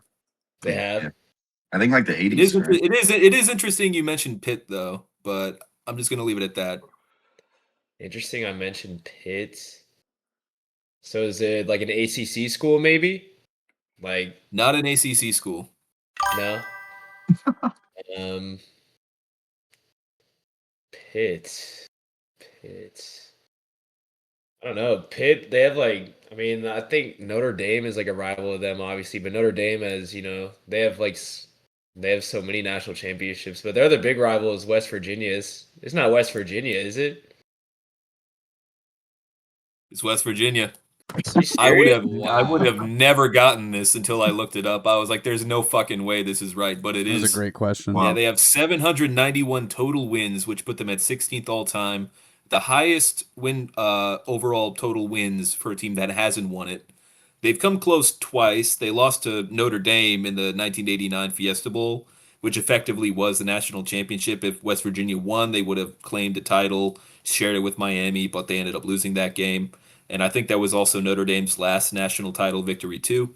They have. Yeah. I think like the It is, 80s. Right? it is interesting you mentioned Pitt though, but I'm just gonna leave it at that. Interesting. I mentioned Pitt. So is it like an ACC school maybe? Like Not an ACC school. no. Um. Pitt. I don't know. Pitt, they have like, I mean, I think Notre Dame is like a rival of them, obviously, but Notre Dame has, they have like, they have so many national championships, but their other big rival is West Virginia. It's not West Virginia, is it? It's West Virginia. Are you I would serious? have Wow. I would have never gotten this until I looked it up. I was like, there's no fucking way this is right, but it That was is. a great question. Wow. Yeah, they have 791 total wins, which put them at 16th all time. The highest win overall total wins for a team that hasn't won it. They've come close twice. They lost to Notre Dame in the 1989 Fiesta Bowl, which effectively was the national championship. If West Virginia won, they would have claimed the title, shared it with Miami, but they ended up losing that game. And I think that was also Notre Dame's last national title victory too.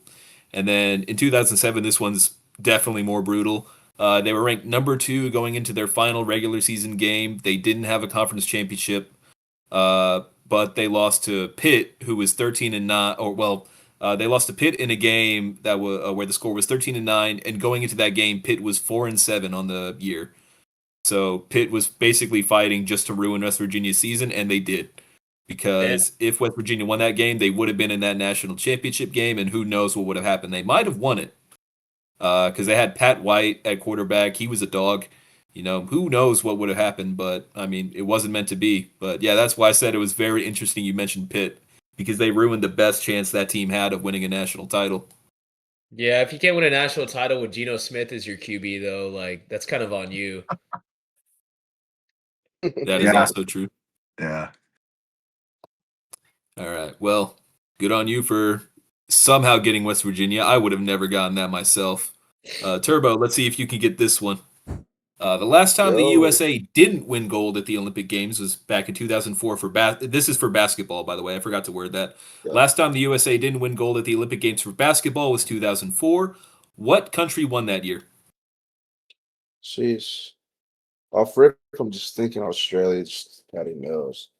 And then in 2007, this one's definitely more brutal. They were ranked number 2 going into their final regular season game. They didn't have a conference championship, but they lost to Pitt, who was 13-9. They lost to Pitt in a game that was where the score was 13-9, and going into that game, Pitt was 4-7 on the year. So Pitt was basically fighting just to ruin West Virginia's season, and they did. Because if West Virginia won that game, they would have been in that national championship game, and who knows what would have happened. They might have won it because they had Pat White at quarterback. He was a dog. Who knows what would have happened, but I mean, it wasn't meant to be. But yeah, that's why I said it was very interesting you mentioned Pitt because they ruined the best chance that team had of winning a national title. Yeah, if you can't win a national title with Geno Smith as your QB, though, like that's kind of on you. That is also true. Yeah. All right. Well, good on you for somehow getting West Virginia. I would have never gotten that myself. Turbo, let's see if you can get this one. The last time the USA didn't win gold at the Olympic Games was back in 2004 for this is for basketball, by the way. I forgot to word that. Yeah. Last time the USA didn't win gold at the Olympic Games for basketball was 2004. What country won that year? Sheesh. Off rip, I'm just thinking Australia, just Patty Mills.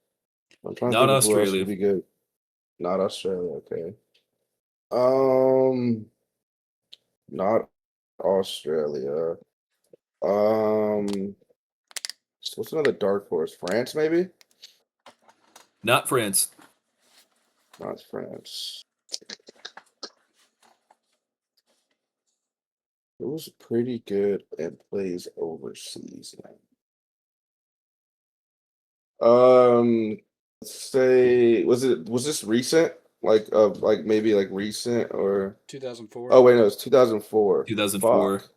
I'm trying to Not think of who else Australia. would be good. Not Australia, okay. Not Australia. What's another dark horse? France, maybe? Not France. Not France. It was pretty good and plays overseas now. Let's say was this recent? Like maybe like recent or 2004. oh wait, no, it's 2004. 2004. Fuck.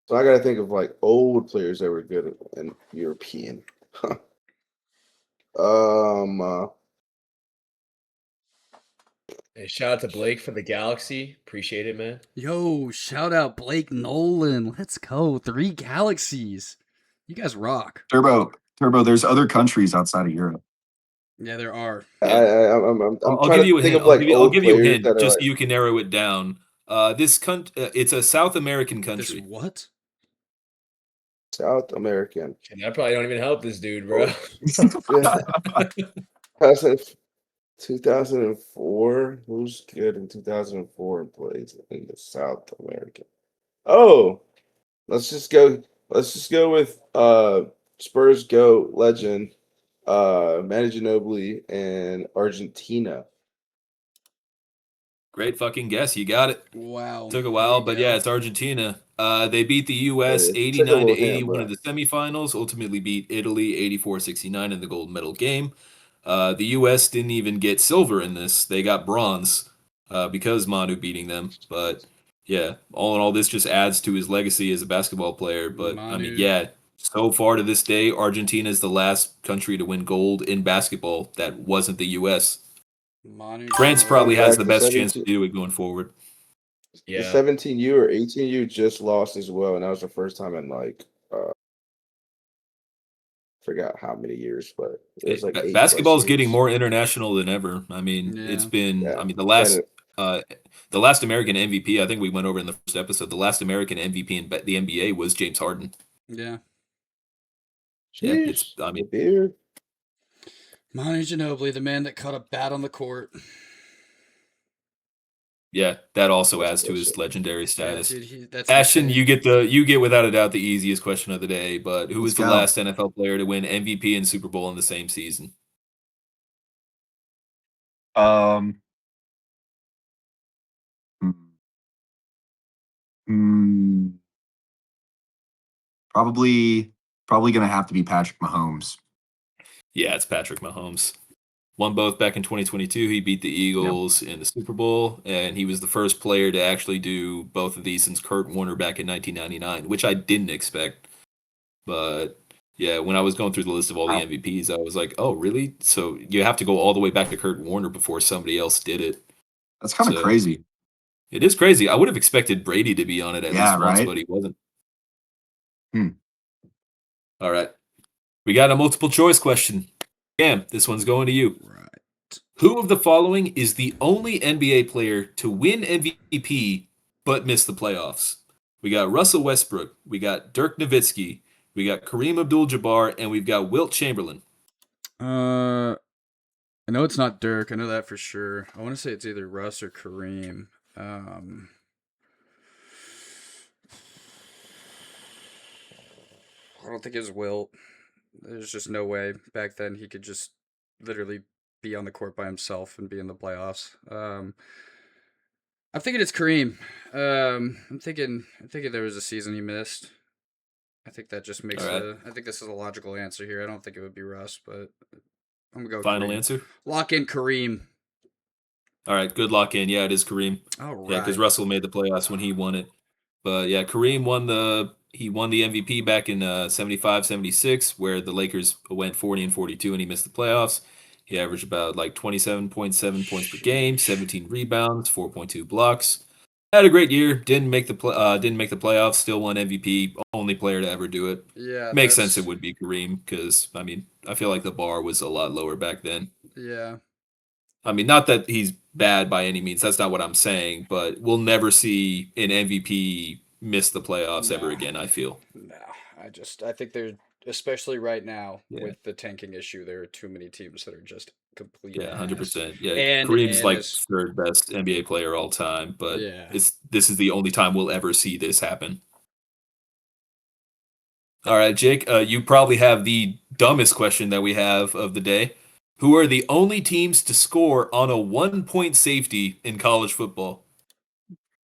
So I gotta think of like old players that were good and European. Hey, shout out to Blake for the Galaxy. Appreciate it, man. Yo, shout out Blake Nolan. Let's go. 3 galaxies. You guys rock. Turbo, there's other countries outside of Europe. Yeah, there are. I'm I'll trying give you to a think hint. of like I'll old give you a players hint that are just like, so you can narrow it down. It's a South American This country. what? South American. And I probably don't even help this dude, bro. Yeah. 2004. Who's good in 2004 and plays in the South American? Oh, let's just go with Spurs GOAT legend Manu Ginobili and Argentina. Great fucking guess. You got it. Wow. Took a There while, you but go. yeah, it's Argentina. They beat the U.S. Hey, take a 89 to little hint, 81 bro. in the semifinals, ultimately beat Italy 84-69 in the gold medal game. The U.S. didn't even get silver in this. They got bronze because Manu beating them. But yeah, all in all, this just adds to his legacy as a basketball player. But I mean, Manu. yeah, so far to this day, Argentina is the last country to win gold in basketball that wasn't the U.S. Manu. France Ginobili. probably has Back the to best chance to 17 do it going forward. The Yeah. 17U or 18U just lost as well, and that was the first time in like forgot how many years, but it was like 8+ Basketball's getting years. more international than ever. I mean, it's Yeah. been. Yeah. I mean, the last American MVP. I think we went over in the first episode. The last American MVP in the NBA was James Harden. Yeah. Yeah, it's. Sheesh, I mean, the beard. Manu Ginobili, the man that caught a bat on the court. yeah, that also That's adds to his bullshit. legendary Yeah, status. dude, that's Ashton, insane. you get without a doubt the easiest question of the day. But who Let's was the go. last NFL player to win MVP and Super Bowl in the same season? Um, hmm, hmm, probably gonna have to be Patrick Mahomes. Yeah, it's Patrick Mahomes. Won both back in 2022. He beat the Eagles in the Super Bowl, and he was the first player to actually do both of these since Kurt Warner back in 1999, which I didn't expect. But yeah, when I was going through the list of all the Wow. MVPs, I was like, oh, really? So you have to go all the way back to Kurt Warner before somebody else did it. That's kind of So- crazy. It is crazy. I would have expected Brady to be on it at Yeah, least once, right? but he wasn't. Hmm. All right. We got a multiple choice question. Cam, this one's going to you. Right. Who of the following is the only NBA player to win MVP but miss the playoffs? We got Russell Westbrook. We got Dirk Nowitzki. We got Kareem Abdul-Jabbar, and we've got Wilt Chamberlain. I know it's not Dirk. I know that for sure. I want to say it's either Russ or Kareem. I don't think it was Wilt. There's just no way back then he could just literally be on the court by himself and be in the playoffs. I'm thinking it's Kareem. I'm thinking there was a season he missed. I think that just makes All right. I think this is a logical answer here. I don't think it would be Russ, but I'm gonna go Final Kareem. answer? Lock in Kareem. All right, good lock in. Yeah, it is Kareem. All Yeah, because right. Russell made the playoffs when he won it. But yeah, Kareem won the MVP back in 75, 76, where the Lakers went 40 and 42 and he missed the playoffs. He averaged about like 27.7 points per game, 17 rebounds, 4.2 blocks. Had a great year. Didn't make the playoffs. Still won MVP. Only player to ever do it. Yeah, Makes sense. It would be Kareem because I mean I feel like the bar was a lot lower back then. Yeah. I mean, not that he's bad by any means. That's not what I'm saying. But we'll never see an MVP miss the playoffs ever No. again. I feel. No, I think there's, especially right now Yeah. with the tanking issue, there are too many teams that are just complete Yeah, ass. 100%. Yeah, And Kareem's like as third best NBA player all time, but yeah, this is the only time we'll ever see this happen. All right, Jake, you probably have the dumbest question that we have of the day. Who are the only teams to score on a 1-point safety in college football?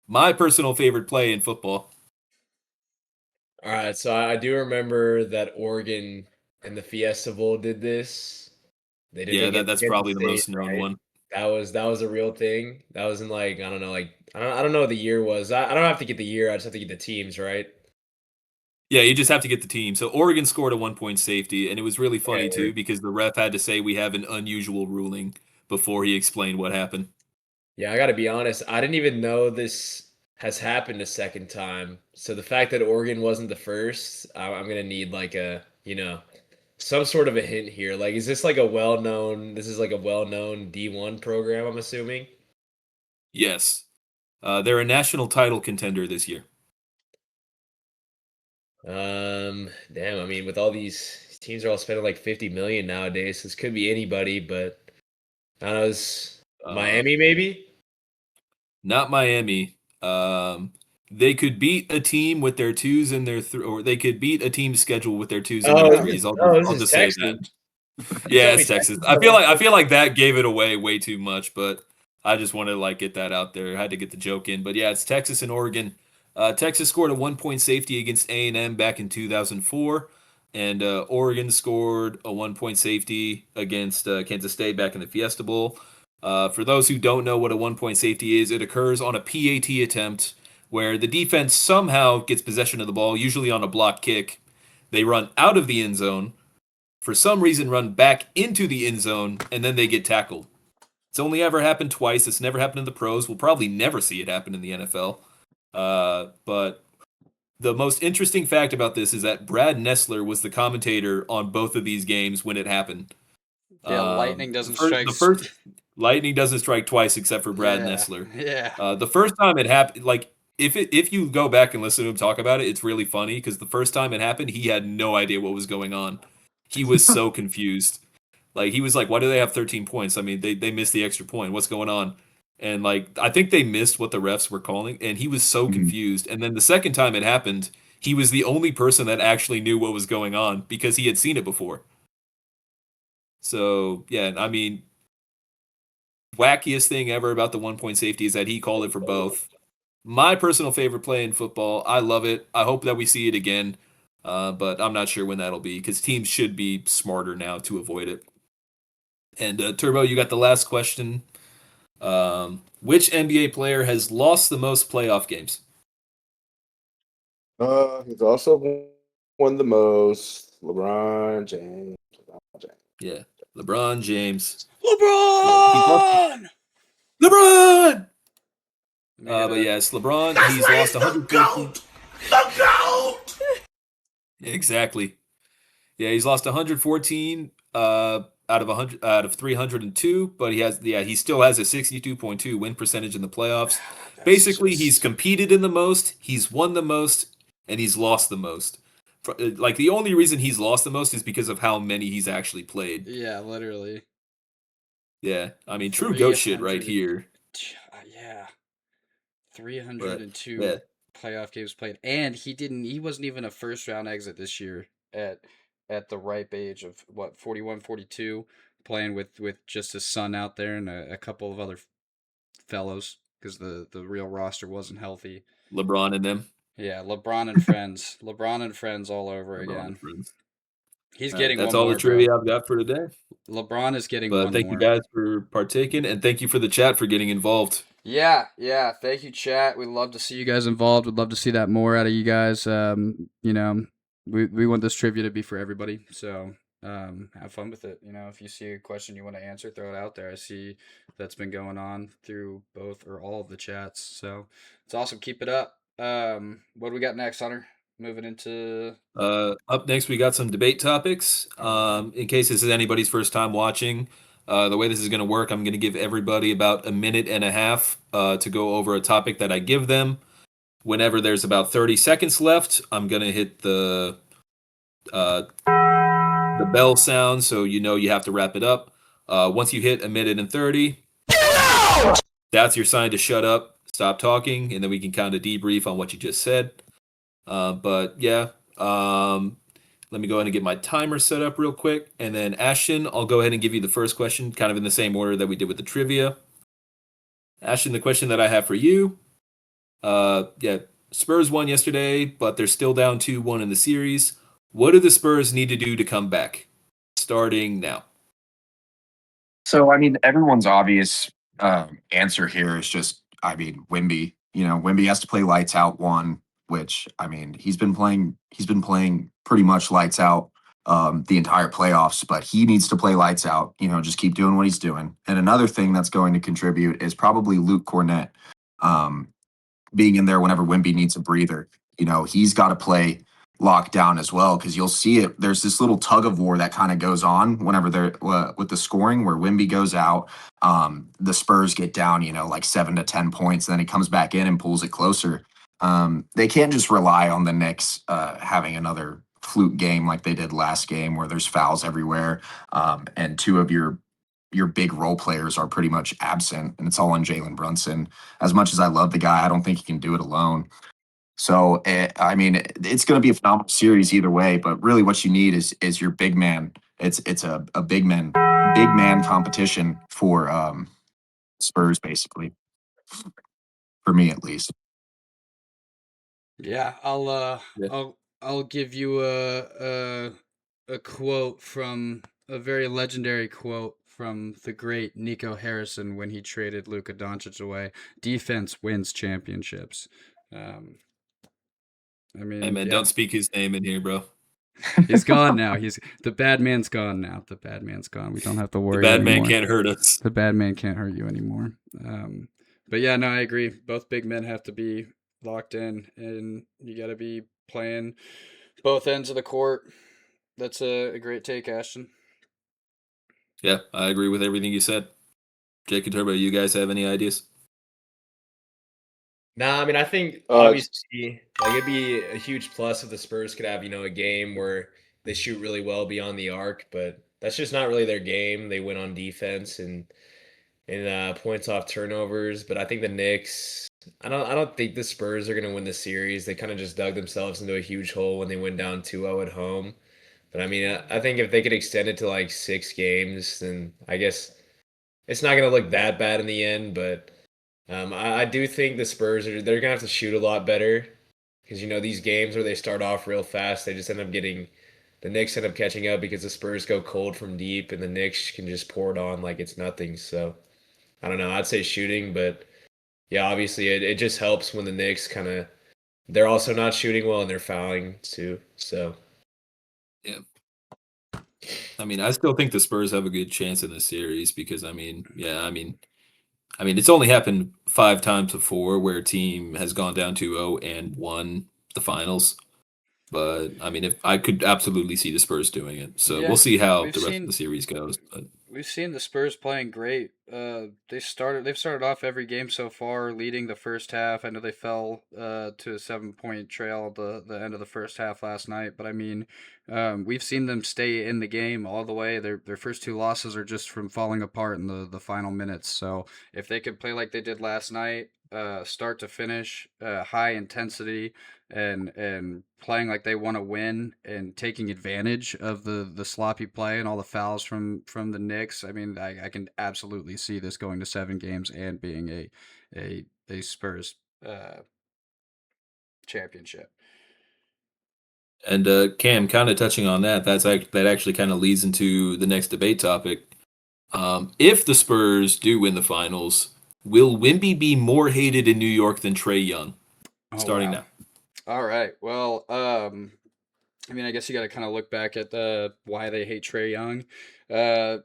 My personal favorite play in football. All right, so I do remember that Oregon and the Fiesta Bowl did this. They did Yeah, it against that's Kansas probably the State, most known right? one. That was a real thing. That was in like I don't know, like I don't know what the year was. I don't have to get the year. I just have to get the teams, right? Yeah, you just have to get the team. So Oregon scored a 1-point safety, and it was really funny Okay. too because the ref had to say we have an unusual ruling before he explained what happened. Yeah, I got to be honest. I didn't even know this has happened a second time. So the fact that Oregon wasn't the first, I'm gonna need like a some sort of a hint here. Like, is this like a well-known? This is like a well-known D1 program. I'm assuming. Yes. They're a national title contender this year. Damn. I mean, with all these teams are all spending like 50 million nowadays, this could be anybody. But I don't know. Is Miami maybe? Not Miami. They could beat a team with their twos and their or they could beat a team's schedule with their twos and their threes. This I'll is just say Texas. that. You Yeah, told me it's Texas. Texas I feel like that gave it away way too much, but I just wanted to like get that out there. I had to get the joke in. But yeah, it's Texas and Oregon. Texas scored a 1-point safety against A&M back in 2004, and Oregon scored a 1-point safety against Kansas State back in the Fiesta Bowl. For those who don't know what a 1-point safety is, it occurs on a PAT attempt where the defense somehow gets possession of the ball, usually on a block kick. They run out of the end zone, for some reason run back into the end zone, and then they get tackled. It's only ever happened twice. It's never happened in the pros. We'll probably never see it happen in the NFL. But the most interesting fact about this is that Brad Nessler was the commentator on both of these games when it happened. yeah. Lightning doesn't The first lightning doesn't strike twice except for Brad Nessler. Yeah. The first time it happened, like if you go back and listen to him talk about it, it's really funny because the first time it happened, he had no idea what was going on. He was so confused. Like he was like, "Why do they have 13 points? I mean, they missed the extra point. What's going on?" And like I think they missed what the refs were calling, and he was so confused. And then the second time it happened, he was the only person that actually knew what was going on because he had seen it before. So yeah, I mean, wackiest thing ever about the 1-point safety is that he called it for both. My personal favorite play in football. I love it. I hope that we see it again, but I'm not sure when that'll be because teams should be smarter now to avoid it. And Turbo, you got the last question. Which NBA player has lost the most playoff games? He's also won the most. LeBron James. Yeah, LeBron James. LeBron. LeBron. But yes, LeBron. He's lost 114. The GOAT. Exactly. Yeah, he's lost 114 out of 100 out of 302, but he still has a 62.2 win percentage in the playoffs. That's Basically, he's just competed in the most, he's won the most, and he's lost the most. Like the only reason he's lost the most is because of how many he's actually played. yeah, literally Yeah, I mean, true goat shit right 300. here. Yeah, But 302 yeah, playoff games played, and he wasn't even a first round exit this year at the ripe age of what 41, 42, playing with just his son out there and a couple of other fellows because the real roster wasn't healthy. LeBron and them. Yeah, LeBron and friends all over LeBron and again. friends. He's All right, getting that's one all the more, bro. trivia I've got for today. LeBron is getting But one thank you more. guys for partaking, and thank you for the chat for getting involved. Yeah. Thank you, chat. We'd love to see you guys involved. We'd love to see that more out of you guys. We want this trivia to be for everybody. So have fun with it. If you see a question you want to answer, throw it out there. I see that's been going on through both or all of the chats. So it's awesome. Keep it up. What do we got next, Hunter? Moving into Up next, we got some debate topics. In case this is anybody's first time watching, the way this is going to work, I'm going to give everybody about a minute and a half to go over a topic that I give them. Whenever there's about 30 seconds left, I'm going to hit the bell sound, so you know you have to wrap it up. Once you hit a minute and 30, that's your sign to shut up, stop talking, and then we can kind of debrief on what you just said. But yeah, let me go ahead and get my timer set up real quick. And then Ashton, I'll go ahead and give you the first question, kind of in the same order that we did with the trivia. Ashton, the question that I have for you, yeah, Spurs won yesterday, but they're still down 2-1 in the series. What do the Spurs need to do to come back? Starting now. So, I mean, everyone's obvious answer here is just, I mean, Wimby. Wimby has to play lights out one, which I mean, he's been playing pretty much lights out the entire playoffs, but he needs to play lights out. Just keep doing what he's doing. And another thing that's going to contribute is probably Luke Cornett. Um, being in there whenever Wimby needs a breather. He's got to play locked down as well because you'll see it. There's this little tug of war that kind of goes on whenever they're with the scoring where Wimby goes out. The Spurs get down, like 7 to 10 points. Then he comes back in and pulls it closer. They can't just rely on the Knicks having another fluke game like they did last game where there's fouls everywhere and two of your big role players are pretty much absent, and it's all on Jalen Brunson. As much as I love the guy, I don't think he can do it alone. So, I mean, it's going to be a phenomenal series either way. But really, what you need is your big man. It's a big man competition for Spurs, basically, for me at least. Yeah, Yeah. I'll give you a quote from a very legendary quote from the great Nico Harrison when he traded Luka Doncic away. Defense wins championships. Um, I Hey mean, man, yeah, don't speak his name in here, bro. he's gone now. The bad man's gone now. The bad man's gone. We don't have to The worry bad man anymore. can't hurt us. The bad man can't hurt you anymore. But yeah, no, I agree. Both big men have to be locked in, and you got to be playing both ends of the court. That's a great take, Ashton. Yeah, I agree with everything you said. Jake and Turbo, you guys have any ideas? Nah, I mean, I think Uh, obviously, like it'd be a huge plus if the Spurs could have, a game where they shoot really well beyond the arc, but that's just not really their game. They win on defense and points off turnovers. But I think the Knicks, I don't think the Spurs are gonna win the series. They kind of just dug themselves into a huge hole when they went down 2-0 at home. But I mean, I think if they could extend it to like 6 games, then I guess it's not gonna look that bad in the end, but I do think the Spurs they're gonna have to shoot a lot better because these games where they start off real fast, they just end up getting the Knicks end up catching up because the Spurs go cold from deep and the Knicks can just pour it on like it's nothing. So I don't know. I'd say shooting, but yeah, obviously it just helps when the Knicks kind of they're also not shooting well and they're fouling too. So Yeah. I mean, I still think the Spurs have a good chance in this series because it's only happened 5 times before where a team has gone down 2-0 and won the finals. But I mean, if I could absolutely see the Spurs doing it, so Yeah, we'll see how we've the rest of seen the series goes. But we've seen the Spurs playing great. They've started off every game so far, leading the first half. I know they fell to a 7 point trail at the end of the first half last night, but I mean, we've seen them stay in the game all the way. Their first two losses are just from falling apart in the final minutes. So if they could play like they did last night, start to finish, high intensity, and playing like they want to win and taking advantage of the sloppy play and all the fouls from the Knicks. I mean, I can absolutely see this going to 7 games and being a Spurs championship. and Cam, kind of touching on that, that actually kind of leads into the next debate topic. If the Spurs do win the finals, will Wimby be more hated in New York than Trey Young? Oh Starting wow. now. All right. Well, I mean, I guess you got to kind of look back at the why they hate Trey Young. Uh,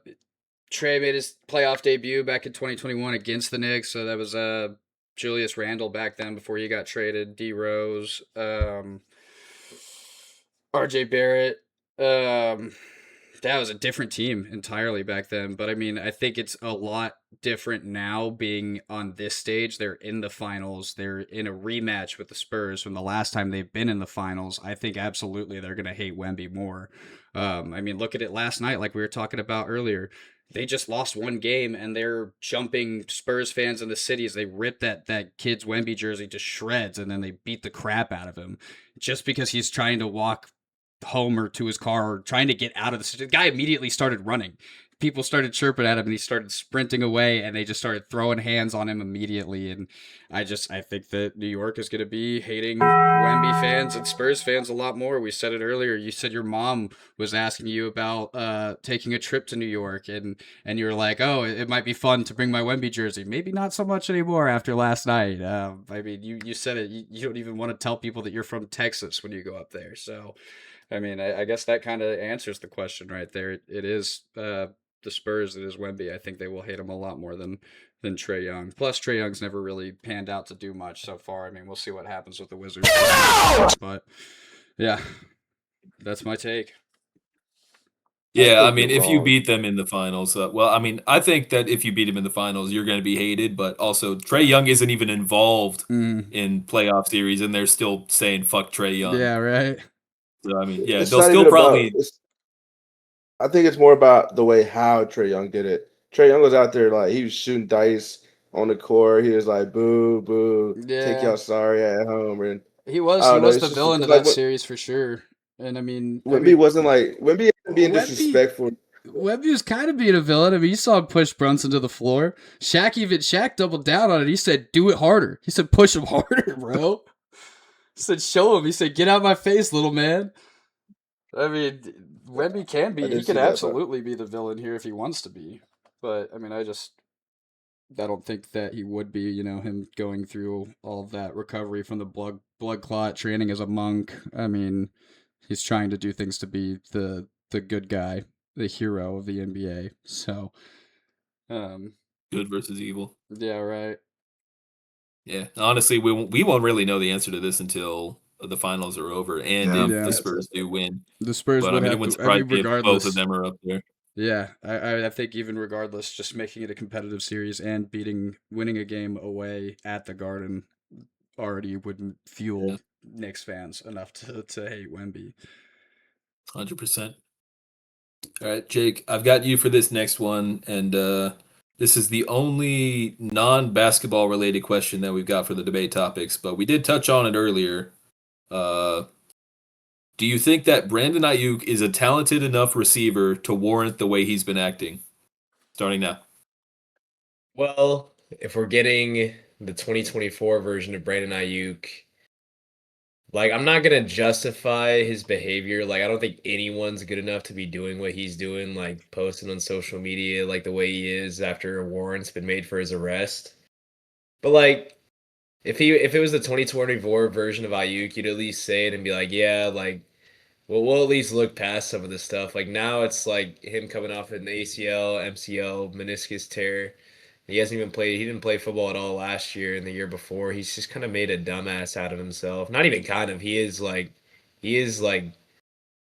Trey made his playoff debut back in 2021 against the Knicks, so that was Julius Randle back then before he got traded. D Rose, RJ Barrett. That was a different team entirely back then. But I mean, I think it's a lot different now being on this stage. They're in the finals. They're in a rematch with the Spurs from the last time they've been in the finals. I think absolutely they're going to hate Wemby more. I mean, look at it last night, like we were talking about earlier. They just lost one game and they're jumping Spurs fans in the cities. They ripped that kid's Wemby jersey to shreds and then they beat the crap out of him just because he's trying to walk home or to his car or trying to get out of the guy immediately started running. People started chirping at him and he started sprinting away and they just started throwing hands on him immediately. And I think that New York is going to be hating Wemby fans and Spurs fans a lot more. We said it earlier. You said your mom was asking you about taking a trip to New York and you were like, oh, it might be fun to bring my Wemby jersey. Maybe not so much anymore after last night. I mean, you said it. You don't even want to tell people that you're from Texas when you go up there. So I mean, I guess that kind of answers the question right there. It is the Spurs. It is Wemby. I think they will hate him a lot more than Trey Young. Plus, Trey Young's never really panned out to do much so far. I mean, we'll see what happens with the Wizards. But yeah, that's my take. Yeah, I think mean, you're if you wrong. beat them in the finals, well, I mean, I think that if you beat them in the finals, you're going to be hated. But also, Trey Young isn't even involved Mm, in playoff series, and they're still saying "fuck Trey Young." yeah, right. So I mean, yeah, It's they'll not still even about. probably. I think it's more about the way how Trey Young did it. Trey Young was out there like he was shooting dice on the court. He was like, "Boo, boo, take Yeah, y'all sorry at home." And he I don't know. was It's the just villain because of like that what series for sure. And Wemby wasn't like Wemby wasn't being Wemby disrespectful. Webby was kind of being a villain. I mean, you saw him push Brunson to the floor. Shaq doubled down on it. He said, "Do it harder." He said, "Push him harder, bro." He said, "Show him." He said, "Get out my face, little man." I mean, Wemby can I be. He did can see that part. absolutely be the villain here if he wants to be. But I mean, I don't think that he would be. You know, him going through all of that recovery from the blood clot, training as a monk. I mean, he's trying to do things to be the good guy, the hero of the NBA. So. Um, Good versus evil. yeah, right. Yeah, honestly, we won't really know the answer to this until the finals are over, and Yeah. if Yeah. the That's Spurs it. do win. The Spurs But I would mean, it have wouldn't to, I surprise mean, me if both of regardless. them are up there. Yeah, I think even regardless, just making it a competitive series and winning a game away at the Garden already wouldn't Yeah, fuel Knicks fans enough to hate Wemby. 100%. All right, Jake, I've got you for this next one, and this is the only non-basketball related question that we've got for the debate topics, but we did touch on it earlier. Uh, do you think that Brandon Ayuk is a talented enough receiver to warrant the way he's been acting? Starting now. Well, if we're getting the 2024 version of Brandon Ayuk, like I'm not gonna justify his behavior. Like I don't think anyone's good enough to be doing what he's doing, like posting on social media like the way he is after a warrant's been made for his arrest. But like if it was the 2024 version of Ayuk, you'd at least say it and be like, yeah, like we'll at least look past some of this stuff. Like now it's like him coming off an ACL, MCL, meniscus tear. He hasn't even played. He didn't play football at all last year and the year before. He's just kind of made a dumbass out of himself. Not even kind of. He is like he is like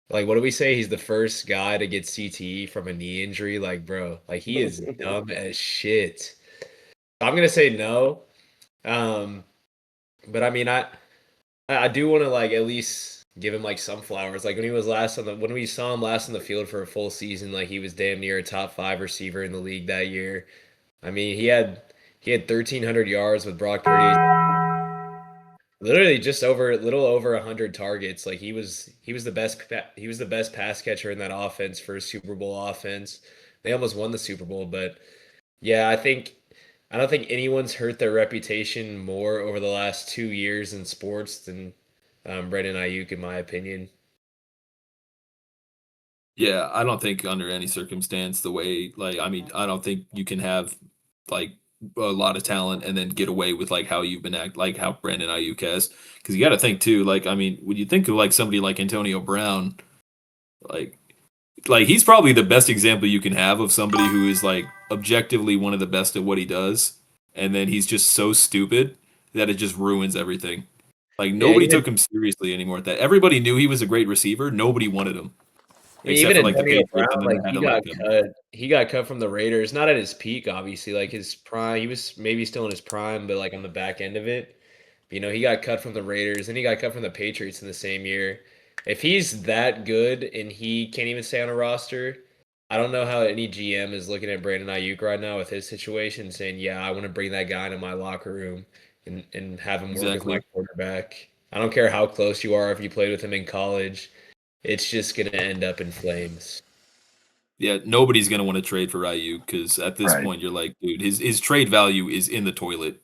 what do we say? He's the first guy to get CTE from a knee injury. Like, bro, like he is dumb as shit. I'm gonna say no. Um, but I mean, I do want to like at least give him like some flowers. Like when we saw him last on the field for a full season, like he was damn near a top 5 receiver in the league that year. I mean, he had 1,300 yards with Brock Purdy. Literally just over little over 100 targets. Like he was the best pass catcher in that offense for a Super Bowl offense. They almost won the Super Bowl, but yeah, I don't think anyone's hurt their reputation more over the last 2 years in sports than Brandon Ayuk, in my opinion. Yeah, I don't think under any circumstance the way like I mean, I don't think you can have like a lot of talent and then get away with like how you've been like how Brandon Ayuk has. Because you got to think too. Like I mean, when you think of like somebody like Antonio Brown, like he's probably the best example you can have of somebody who is like objectively one of the best at what he does, and then he's just so stupid that it just ruins everything. Like Yeah, nobody took him seriously anymore. At that everybody knew he was a great receiver. Nobody wanted him I mean, except even for like the Antonio Patriots, Brown, and then like they had he to let got him. cut. He got cut from the Raiders, not at his peak, obviously. Like his prime, he was maybe still in his prime, but like on the back end of it. You know, he got cut from the Raiders, and he got cut from the Patriots in the same year. If he's that good and he can't even stay on a roster, I don't know how any GM is looking at Brandon Ayuk right now with his situation, saying, "Yeah, I want to bring that guy into my locker room and have him work as my Exactly. quarterback." I don't care how close you are if you played with him in college. It's just going to end up in flames. Yeah, nobody's gonna want to trade for Ayuk because at this Right. point you're like, dude, his trade value is in the toilet.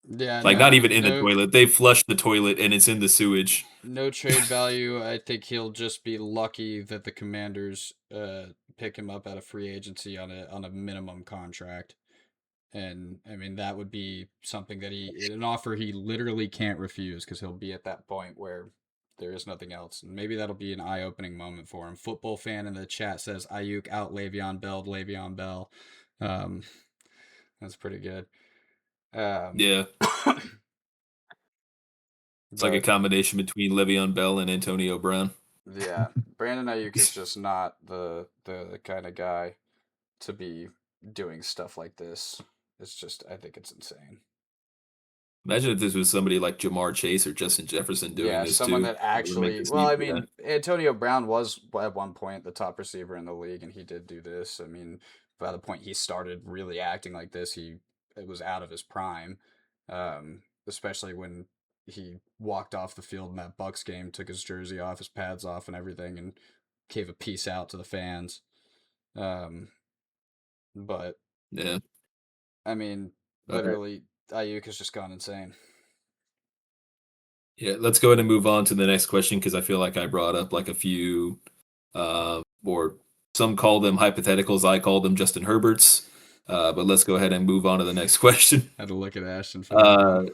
Yeah, Like not no, even in the no, toilet. They flushed the toilet and it's in the sewage. no trade value. I think he'll just be lucky that the Commanders pick him up out of free agency on a minimum contract. And I mean that would be something that an offer he literally can't refuse because he'll be at that point where there is nothing else. And maybe that'll be an eye-opening moment for him. Football fan in the chat says Ayuk out Le'Veon Bell. Um, that's pretty good. Yeah, it's like a But combination between Le'Veon Bell and Antonio Brown. yeah, Brandon Ayuk is just not the kind of guy to be doing stuff like this. It's just I think it's insane. Imagine if this was somebody like Jamar Chase or Justin Jefferson doing Yeah, this someone too. that That would make actually, this well, I even. mean, Antonio Brown was at one point the top receiver in the league, and he did do this. I mean, by the point he started really acting like this, it was out of his prime, especially when he walked off the field in that Bucks game, took his jersey off, his pads off, and everything, and gave a peace out to the fans. Um, but Yeah. I mean, All right. literally, Ayuk has just gone insane. Yeah. Let's go ahead and move on to the next question because I feel like I brought up like a few, or some call them hypotheticals. I call them Justin Herberts. But let's go ahead and move on to the next question. Had to look at Ashton for that Uh, one.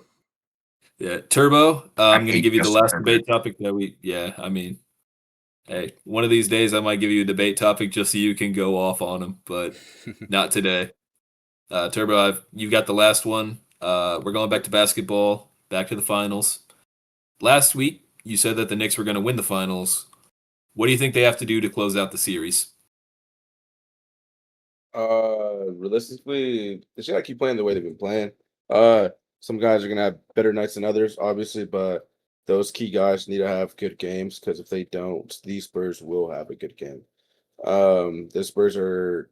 yeah, Turbo. I I'm gonna hate give you the Justin last Herbert. debate topic that we. Yeah, I mean, hey, one of these days I might give you a debate topic just so you can go off on him, but not today. Turbo, you got the last one. We're going back to basketball, back to the finals. Last week, you said that the Knicks were going to win the finals. What do you think they have to do to close out the series? Realistically, they just gotta keep playing the way they've been playing. Uh, some guys are gonna have better nights than others, obviously, but those key guys need to have good games because if they don't, these Spurs will have a good game. The Spurs are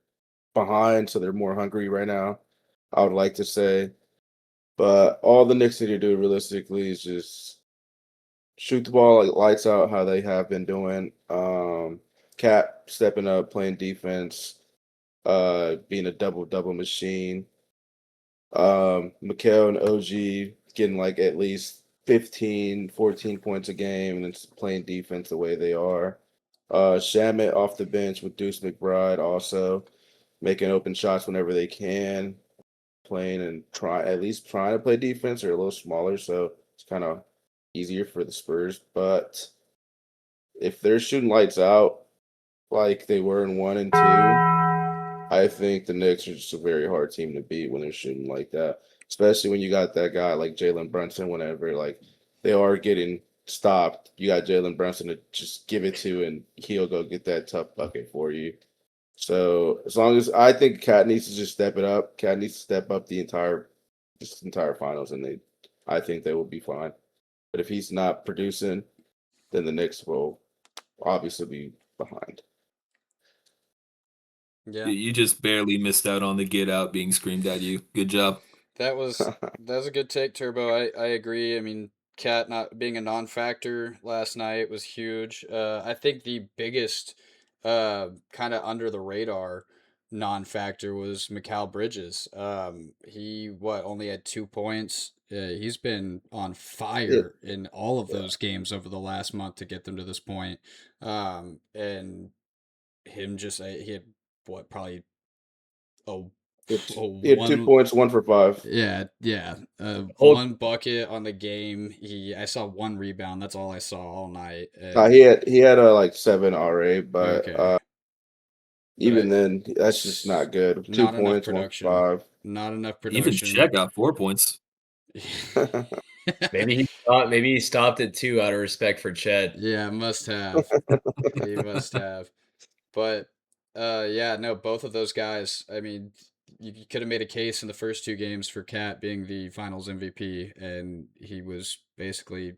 behind, so they're more hungry right now. I would like to say, but all the Knicks need to do realistically is just shoot the ball like lights out, how they have been doing. Cat stepping up, playing defense, being a double machine. Mikhail and OG getting like at least 15, 14 points a game and it's playing defense the way they are. Shamit off the bench with Deuce McBride also making open shots whenever they can, playing and trying to play defense. They're a little smaller, so it's kind of easier for the Spurs. But if they're shooting lights out like they were in 1 and 2, I think the Knicks are just a very hard team to beat when they're shooting like that, especially when you got that guy like Jalen Brunson. Whenever like they are getting stopped, you got Jalen Brunson to just give it to, and he'll go get that tough bucket for you. So as long as I think Cat needs to just step it up, Cat needs to step up the entire finals, and I think they will be fine. But if he's not producing, then the Knicks will obviously be behind. Yeah. You just barely missed out on the get out being screamed at you. Good job. That was a good take, Turbo. I agree. I mean, Cat not being a non-factor last night was huge. I think the biggest kind of under the radar non-factor was Mikal Bridges. He only had 2 points. He's been on Yeah, fire in all of yeah. those games over the last month to get them to this point. And him just he had probably a, a He had 2 one. points, 1 for 5. Yeah. Hold, One bucket on the game. I saw one rebound. That's all I saw all night. He And had a like 7 RA, but okay, even but then, that's just not good. Two not enough points, production. 1 Not enough Even production. Chet got 4 points. for 5. maybe he stopped at 2 out of respect for Chet. Yeah, must have. He must have. But yeah, no, both of those guys. I mean, you could have made a case in the first 2 games for Cat being the Finals MVP, and he was basically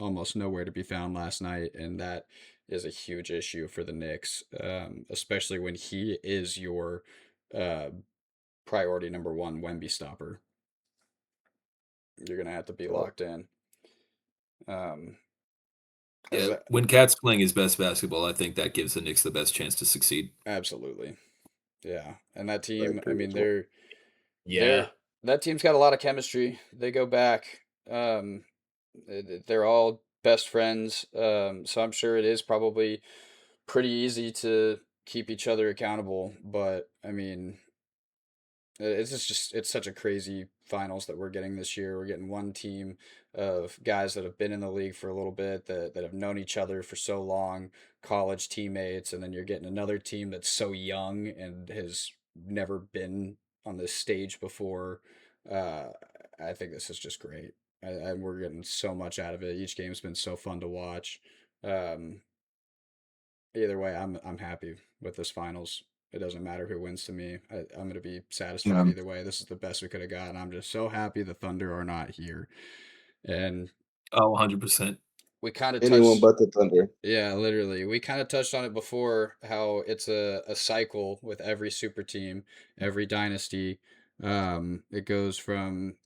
almost nowhere to be found last night, and that is a huge issue for the Knicks, especially when he is your uh, priority number one Wemby stopper. You're gonna have to be locked in. Um, as Yeah, a- when Cat's playing his best basketball, I think that gives the Knicks the best chance to succeed. Absolutely, yeah, and that I team. I agree mean, as well. Yeah. that team's got a lot of chemistry. They go back. They're all best friends. So I'm sure it is probably pretty easy to keep each other accountable. But I mean, it's such a crazy finals that we're getting this year. We're getting one team of guys that have been in the league for a little bit, that have known each other for so long, college teammates, and then you're getting another team that's so young and has never been on this stage before. Uh, I think this is just great. And we're getting so much out of it. Each game's been so fun to watch. Um, Either way, I'm happy with this finals. It doesn't matter who wins to me. I'm gonna be satisfied Yeah. either way. This is the best we could have gotten. I'm just so happy the Thunder are not here. And Oh, 100%. we kind of Anyone touched, but the Thunder. yeah, literally, we kind of touched on it before. How it's a cycle with every super team, every dynasty. It goes from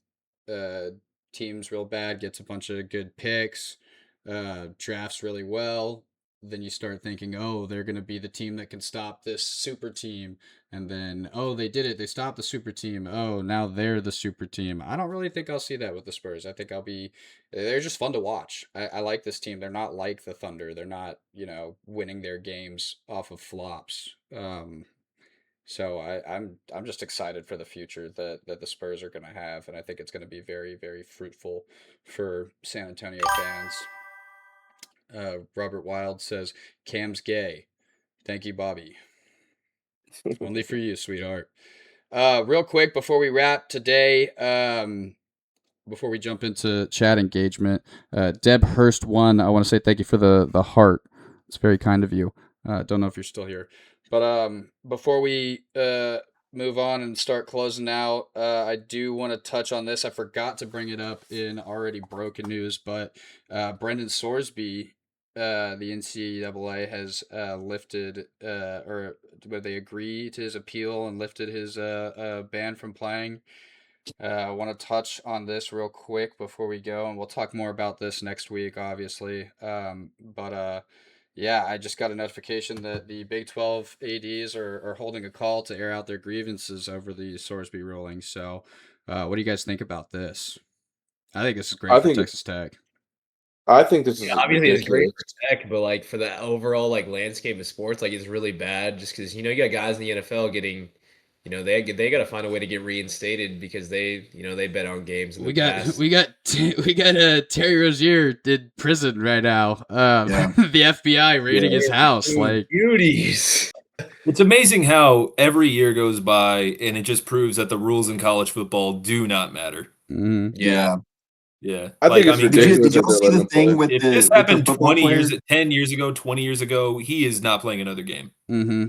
uh, teams real bad, gets a bunch of good picks, drafts really well. Then you start thinking, oh, they're going to be the team that can stop this super team. And then, oh, they did it. They stopped the super team. Oh, now they're the super team. I don't really think I'll see that with the Spurs. I think they're just fun to watch. I like this team. They're not like the Thunder. They're not, winning their games off of flops. So I'm just excited for the future that the Spurs are going to have, and I think it's going to be very, very fruitful for San Antonio fans. Robert Wild says Cam's gay. Thank you, Bobby. Only for you, sweetheart. Real quick before we wrap today, before we jump into chat engagement, Deb Hurst one. I want to say thank you for the heart. It's very kind of you. Don't know if you're still here, but before we move on and start closing out, I do want to touch on this. I forgot to bring it up in already broken news, but Brendan Sorsby, the NCAA has lifted or would they agree to his appeal and lifted his ban from playing. I want to touch on this real quick before we go, and we'll talk more about this next week, obviously. But yeah, I just got a notification that the Big 12 ADs are holding a call to air out their grievances over the Sorsby ruling. So, what do you guys think about this? I think this is great I for think Texas Tech. I think this Yeah, is obviously it's great ridiculous. for tech, but like for the overall like landscape of sports, like it's really bad just because you got guys in the NFL getting, they got to find a way to get reinstated because they bet on games in the We got past. we got we got Terry Rozier in prison right now. Yeah. The FBI raiding his house. Like, Beauties. It's amazing how every year goes by and it just proves that the rules in college football do not matter. mhm. Yeah. Yeah. Yeah, I think it's Did you ridiculous did that y'all they're see letting the him play. thing with if this the happened football 20 player? years, 10 years ago, 20 years ago, he is not playing another game. Mm-hmm.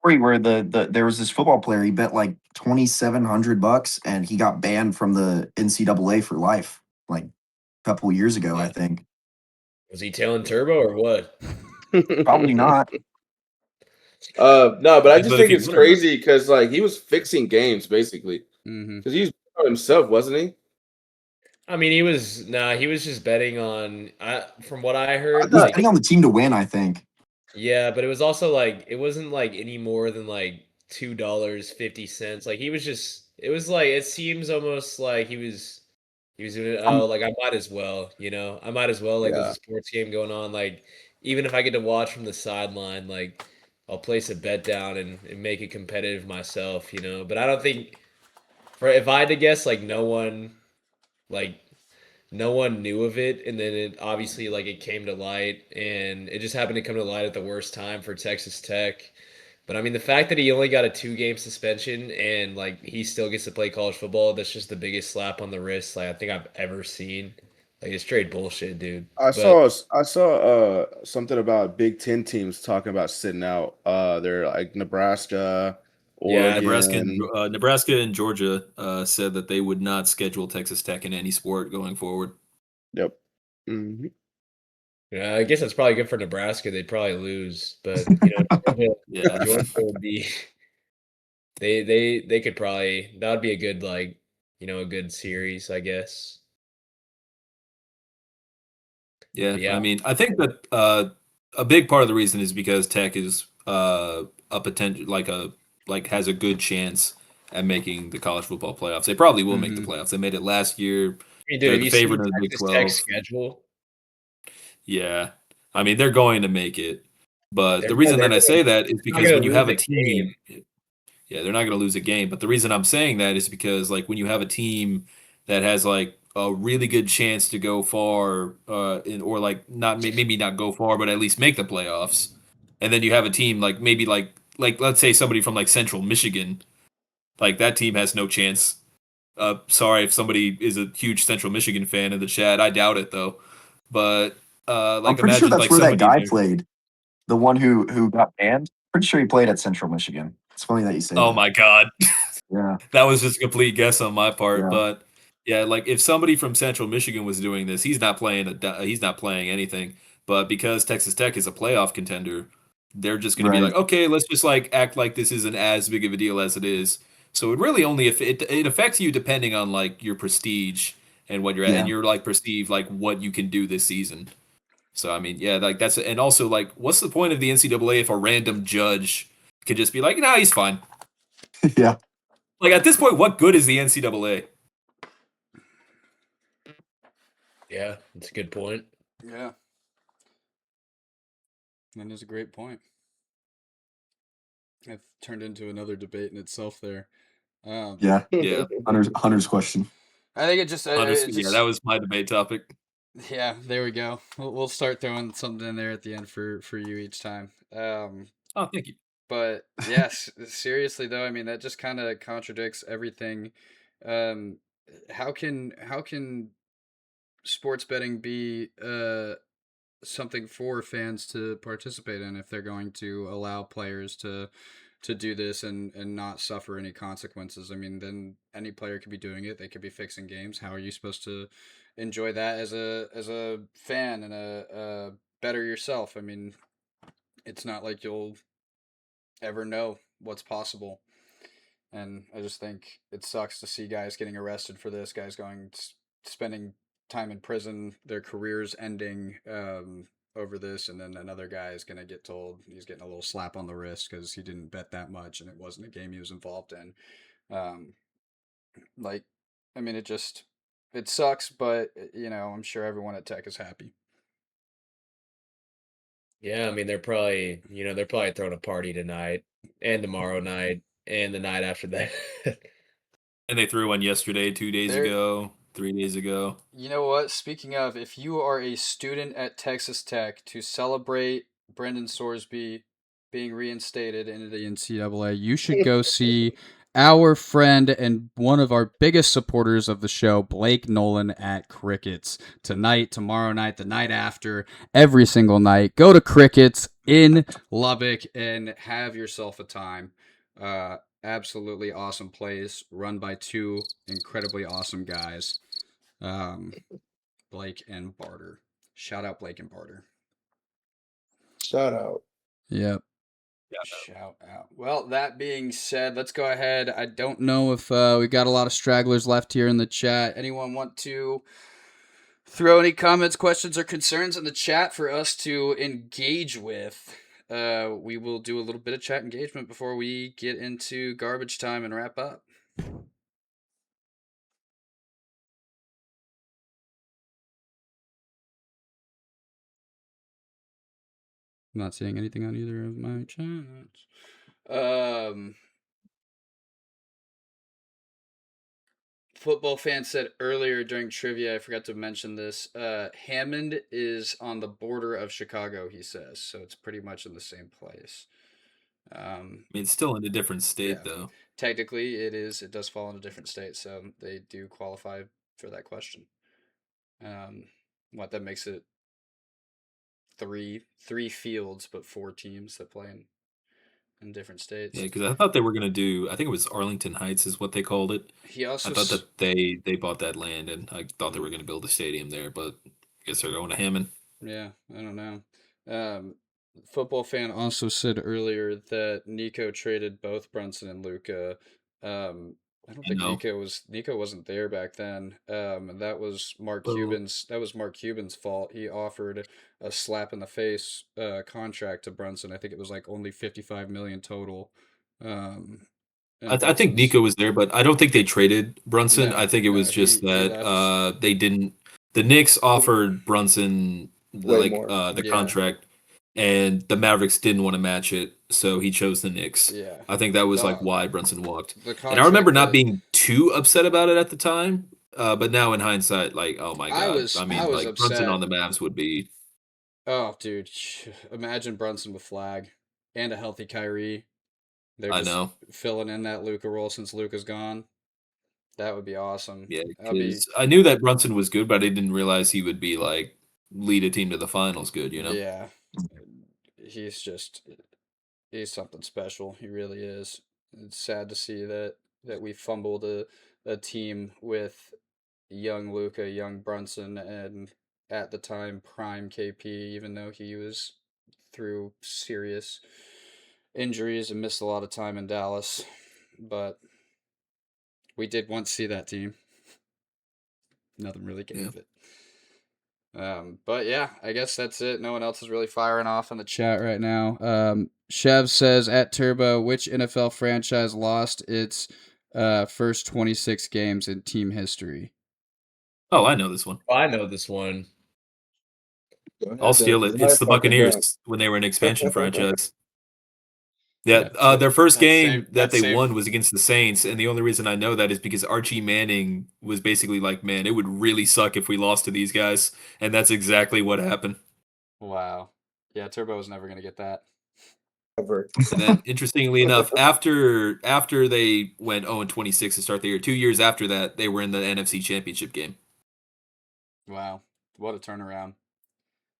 Where there was this football player, he bet like $2,700 and he got banned from the NCAA for life, like a couple years ago, I think. Was he tailing turbo or what? Probably not. No, but I just But if think he it's won or not. crazy because like he was fixing games basically Mm-hmm. because he was betting on himself, wasn't he? I mean, he was just betting on. From what I I heard, He was thought like betting on the team to win, I think. yeah, but it was also like it wasn't like any more than like $2.50. Like he was just. It was like it seems almost like he was. He was doing it. Um, Oh, like I might as well. I might as well. Like there's yeah. a sports game going on. Like even if I get to watch from the sideline, like I'll place a bet down and make it competitive myself. But I don't think for if I had to guess, like no one knew of it, and then it obviously like it came to light, and it just happened to come to light at the worst time for Texas Tech. But I mean, the fact that he only got a 2-game suspension and like he still gets to play college football, that's just the biggest slap on the wrist like I think I've ever seen. Like it's straight bullshit, dude. But I saw something about Big Ten teams talking about sitting out. They're like Nebraska, yeah, Oregon. Nebraska and Georgia said that they would not schedule Texas Tech in any sport going forward. Yep. hmm yeah, I guess that's probably good for Nebraska. They'd probably lose, but Georgia, Yeah, Georgia would be they could probably that would be a good like a good series, I guess. yeah. But yeah, I mean, I think that a big part of the reason is because Tech is a potential like has a good chance at making the college football playoffs. They probably will make the Mm-hmm. playoffs. They made it last year. I mean, dude, They're have the you seen favorite in the Big Texas Tech's 12. schedule? Yeah. I mean, they're going to make it. But They're the reason that I they're say that is not because gonna when you lose have a a game. team, yeah, they're not going to lose a game. But the reason I'm saying that is because like when you have a team that has like a really good chance to go far, or like maybe not go far, but at least make the playoffs, and then you have a team like maybe like let's say somebody from like Central Michigan, like that team has no chance. Sorry if somebody is a huge Central Michigan fan in the chat. I doubt it though. But I'm like pretty sure imagine that's like where that somebody guy there. played. The one who got banned. Pretty sure he played at Central Michigan. It's funny that you say Oh that. my God. Yeah, That was just a complete guess on my part, yeah, but yeah, like if somebody from Central Michigan was doing this, he's not playing anything. But because Texas Tech is a playoff contender, they're just going to be right. like, okay, let's just like act like this isn't as big of a deal as it is. So it really only if it affects you depending on like your prestige and what you're at, and Yeah. your like perceived like what you can do this season. So I mean, yeah, like that's and also like, what's the point of the NCAA if a random judge could just be like, nah, he's fine. Yeah. Like at this point, what good is the NCAA? Yeah, that's a good point. Yeah, that is a great point. I've turned into another debate in itself there. Yeah. Yeah, Hunter's question. I think it honestly, yeah, that just was my debate topic. yeah. There we go. We'll start throwing something in there at the end for you each time. Oh, thank you. But yes, seriously though, I mean that just kind of contradicts everything. Um, how can sports betting be something for fans to participate in if they're going to allow players to do this and not suffer any consequences? I mean, then any player could be doing it. They could be fixing games. How are you supposed to enjoy that as a fan and a better yourself? I mean, it's not like you'll ever know what's possible. And I just think it sucks to see guys getting arrested for this, guys spending time in prison, their careers ending over this, and then another guy is gonna get told he's getting a little slap on the wrist because he didn't bet that much and it wasn't a game he was involved in. Um, like, I mean, it sucks, but I'm sure everyone at Tech is happy. Yeah, I mean they're probably throwing a party tonight and tomorrow night and the night after that. And they threw one yesterday, 2 days There, ago, 3 days ago. You know what? Speaking of, if you are a student at Texas Tech to celebrate Brendan Sorsby being reinstated into the NCAA, you should go see our friend and one of our biggest supporters of the show, Blake Nolan at Crickets. Tonight, tomorrow night, the night after, every single night. Go to Crickets in Lubbock and have yourself a time. Absolutely awesome place, run by two incredibly awesome guys, Blake and Barter. Shout out Blake and Barter. Shout out. Yep. Yeah. Shout out. Well, that being said, let's go ahead. I don't know if we got a lot of stragglers left here in the chat. Anyone want to throw any comments, questions, or concerns in the chat for us to engage with? We will do a little bit of chat engagement before we get into garbage time and wrap up. I'm not seeing anything on either of my chats. Football fan said earlier during trivia, I forgot to mention this. Hammond is on the border of Chicago, he says, so it's pretty much in the same place. I mean, it's still in a different state, Yeah. though. Technically, it is. It does fall in a different state, so they do qualify for that question. That makes it three fields, but 4 teams that play in different states. Yeah, because I thought they were going to do, I think it was Arlington Heights is what they called it. He also I thought that they bought that land, and I thought they were going to build a stadium there, but I guess they're going to Hammond. Yeah, I don't know. Football fan also said earlier that Nico traded both Brunson and Luca. I don't think know. Nico wasn't there back then. And that was Mark Oh. Cuban's fault. He offered a slap in the face contract to Brunson. I think it was like only 55 million total. And I think Brunson's- Nico was there, but I don't think they traded Brunson. No, I think it no, was just he that left. they didn't. The Knicks offered Brunson Way more. the Yeah. contract, and the Mavericks didn't want to match it, so he chose the Knicks. Yeah. I think that was The- why Brunson walked. The And I remember contract not that- being too upset about it at the time, but now in hindsight, like, oh my I god, was like upset. Brunson on the Mavs would be. Oh, dude, imagine Brunson with Flag and a healthy Kyrie. They're I just know. filling in that Luca role since Luca's gone. That would be awesome. Yeah, That'd be because I knew that Brunson was good, but I didn't realize he would be like lead a team to the finals good, you know? yeah. He's something special. He really is. It's sad to see that we fumbled a team with young Luca, young Brunson, and at the time prime KP, even though he was through serious injuries and missed a lot of time in Dallas. But we did once see that team. Nothing really came of it. But yeah, I guess that's it. No one else is really firing off in the chat right now. Chev says at Turbo, which NFL franchise lost its first 26 games in team history? Oh, I know this one. I know this one. Go ahead, I'll steal Dennis. it. It's the Fucking Buccaneers when they were an expansion franchise. Yeah, Yeah, their first that game saved- that that they saved- won was against the Saints, and the only reason I know that is because Archie Manning was basically like, "Man, it would really suck if we lost to these guys," and that's exactly what happened. Wow. Yeah, Turbo was never gonna get that. Ever. And then, interestingly enough, after they went 0-26 to start the year, 2 years after that, they were in the NFC Championship game. Wow, what a turnaround.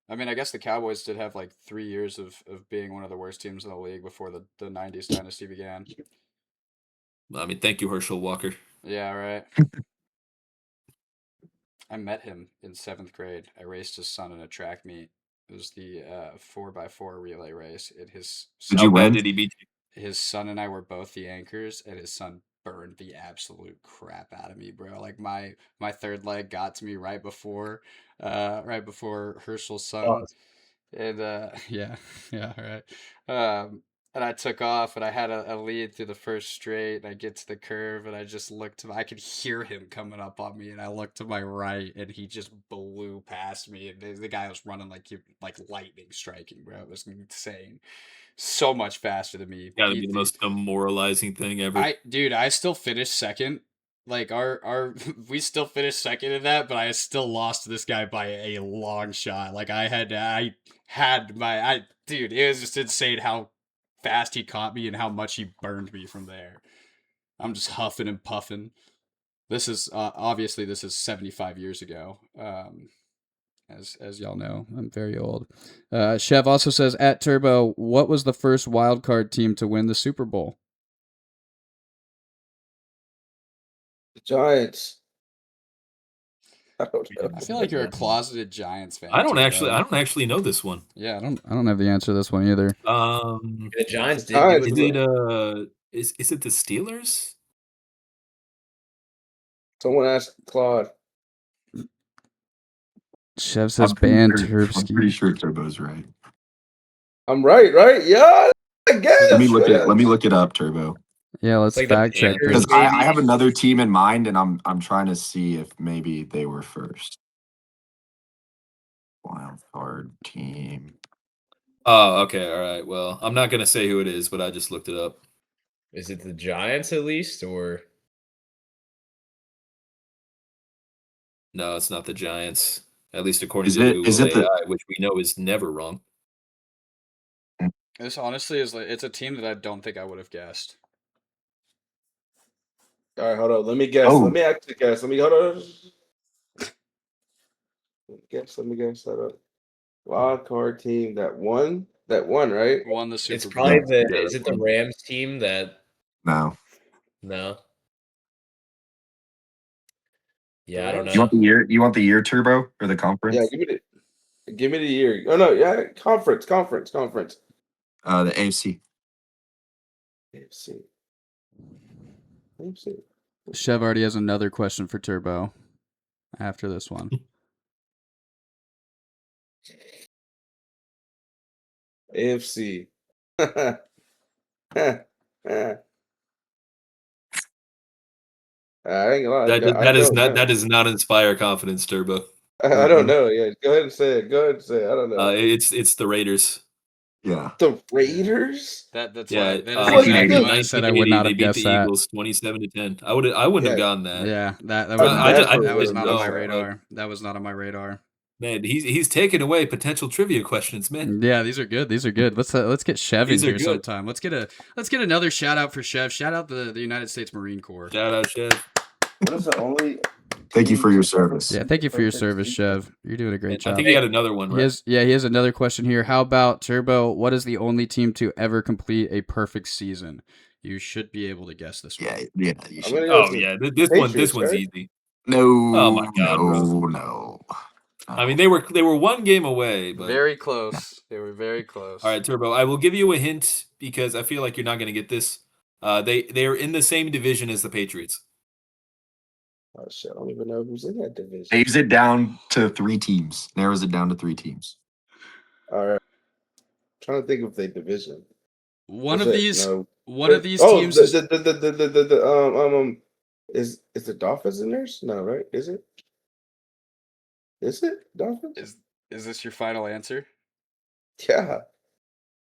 I mean, I guess the Cowboys did have like 3 years of being one of the worst teams in the league before the 90s dynasty began. I mean, thank you, Herschel Walker. Yeah, right. I met him in 7th grade. I raced his son in a track meet. It was the 4x4 relay race. And his Did son, you win? Did he beat you? his son and I were both the anchors, and his son burned the absolute crap out of me, bro. Like my third leg got to me right before Herschel's son. And yeah, yeah, right. And I took off, and I had a lead through the first straight, and I get to the curve, and I just looked I could hear him coming up on me, and I looked to my right, and he just blew past me, and the guy was running like lightning striking, bro. It was insane. So much faster than me. Gotta be the most demoralizing thing ever. I still finished second. Like our we still finished second in that, but I still lost to this guy by a long shot. Like dude, it was just insane how fast he caught me and how much he burned me from there. I'm just huffing and puffing. This is obviously this is 75 years ago. As y'all know, I'm very old. Chev also says at Turbo, what was the first wild card team to win the Super Bowl? The Giants. I don't know. I feel like you're a closeted Giants fan. I don't Turbo. actually know this one. Yeah, I don't have the answer to this one either. The Giants did Giants, do Is it. it is it the Steelers? Someone asked Claude. Chev says ban I'm pretty Terpsky. sure Turbo's right. I'm right? Yeah, I guess. Let me look it up, Turbo. Yeah, let's It's like the fact check Panthers, this. Because I maybe. have another team in mind, and I'm trying to see if maybe they were first. Wild card team. Oh, okay, all right. Well, I'm not gonna say who it is, but I just looked it up. Is it the Giants at least, or No, it's not the Giants. At least according Is to it- Google is it the- AI, which we know is never wrong. This honestly is like it's a team that I don't think I would have guessed. All right, hold on. Let me guess. Oh. Let me actually guess. Hold on. Let me guess that up. Wild card team that won, right? Won the Super it's Bowl. probably the Yeah, is it the Rams team that No. no? Yeah, I don't Rams? You know. want the year? You want the year, Turbo, or the conference? Yeah, give me the year. Oh no, yeah, conference. The AFC. AFC. Chev already has another question for Turbo after this one. AFC. I ain't gonna lie. That does not inspire confidence, Turbo. I don't know. Yeah, go ahead and say it. I don't know. It's the Raiders. Yeah. The Raiders. That's Yeah, why that is What exactly the- why I said I would 1980, not they have beat guessed the that. Eagles 27-10. I wouldn't have Yeah. gotten that. Yeah, that I was never that was would've not on my known. radar. That was not on my radar. Man, he's taking away potential trivia questions, man. Yeah, these are good. These are good. Let's get Chev in These are here good. sometime. Let's get another shout out for Chev. Shout out the United States Marine Corps. Shout out, Chef. What is the only? Thank you for your service. Yeah, thank you for your service, Chev. You're doing a great I job. think he had another one, right? He has another question here. How about Turbo? What is the only team to ever complete a perfect season? You should be able to guess this one. Yeah. You I'm should. gonna go Oh to yeah, this Patriots, one's right? easy. No. Oh my God, No. I mean, they were one game away, but Very close. They were very close. all right, Turbo. I will give you a hint because I feel like you're not going to get this. They're in the same division as the Patriots. Oh shit! I don't even know who's in that division. Narrows it down to 3 teams. All right. trying to think of the division. One Is of it- these no. one of these Oh, teams the, is is the Dolphins in there? No, right? Is it? Is it Dolphins? is this your final answer? Yeah.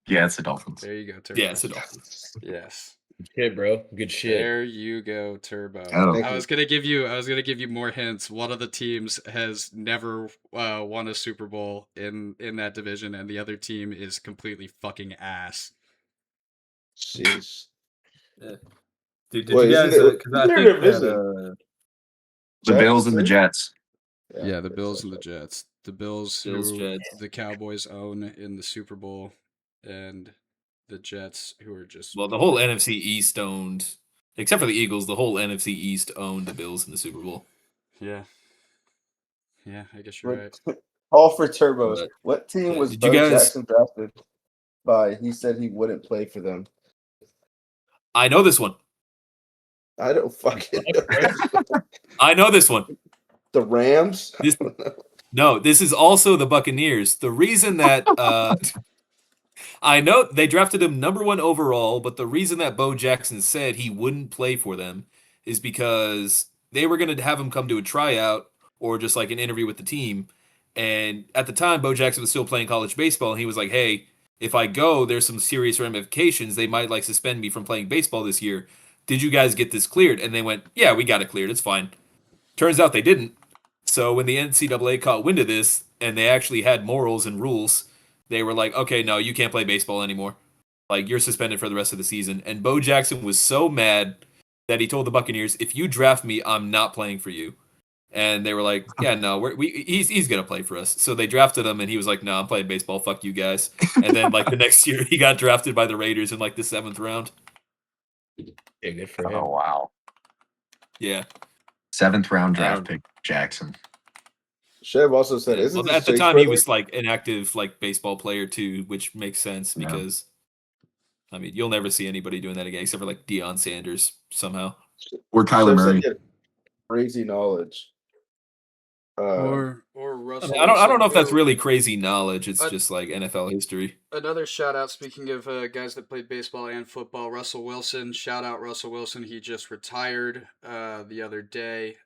Yeah, it's the Dolphins. There you go, Turbo. Yeah, it's the Dolphins. Yes. Good shit, bro. Good shit. There you go, Turbo. Oh. Thank I you. was gonna give you more hints. One of the teams has never won a Super Bowl in that division, and the other team is completely fucking ass. Jeez. Did Wait, you guys? isn't it- Because I isn't there a think division? that The Bills and the Jets? Jets. Yeah, the Bills and the Jets. The Bills, Bills, who Jets. the Cowboys own in the Super Bowl, and the Jets, who are just well, the whole NFC East owned, except for the Eagles, the whole NFC East owned the Bills in the Super Bowl. yeah, I guess you're right. All for Turbos. But, What team was did you Bo guys- Jackson drafted by? He said he wouldn't play for them. I know this one. I don't fucking know. I know this one. The Rams? This- No, this is also the Buccaneers. The reason that I know they drafted him #1 overall, but the reason that Bo Jackson said he wouldn't play for them is because they were going to have him come to a tryout or just like an interview with the team. And at the time, Bo Jackson was still playing college baseball, and he was like, "Hey, if I go, there's some serious ramifications. They might like suspend me from playing baseball this year. Did you guys get this cleared?" And they went, "Yeah, we got it cleared. It's fine." Turns out they didn't. So when the NCAA caught wind of this and they actually had morals and rules, they were like, okay, no, you can't play baseball anymore. Like, you're suspended for the rest of the season. And Bo Jackson was so mad that he told the Buccaneers, "If you draft me, I'm not playing for you." And they were like, "Yeah, no, he's gonna play for us." So they drafted him, and he was like, "No, I'm playing baseball. Fuck you guys." And then like the next year, he got drafted by the Raiders in like the 7th round. Yeah, good for him. Oh wow. Yeah. 7th round draft pick, Jackson. Chev also said, Yeah. "Isn't Well, this at the Jake's time, brother?" he was like an active like baseball player too, which makes sense Yeah. because I mean you'll never see anybody doing that again except for like Deion Sanders somehow. Or Kyler Chev said Murray. he had crazy knowledge. Or I Russell mean, I don't Wilson, know if that's who really crazy knowledge. It's uh, just like NFL history. another shout out. Speaking of guys that played baseball and football, Russell Wilson. Shout out Russell Wilson. He just retired the other day.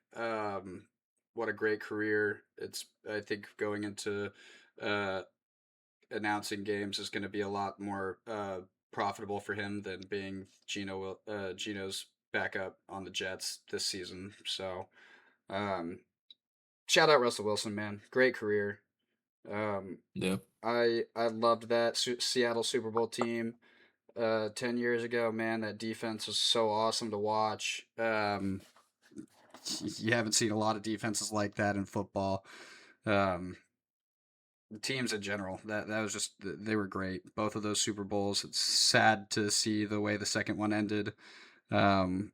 What a great career! It's I think going into uh, announcing games is going to be a lot more profitable for him than being Gino's backup on the Jets this season. So um, shout out Russell Wilson, man. Great career. Um, Yeah. I loved that Seattle Super Bowl team 10 years ago, man. That defense was so awesome to watch. You haven't seen a lot of defenses like that in football. Um, teams in general, that was just they were great. Both of those Super Bowls. It's sad to see the way the second one ended. Um,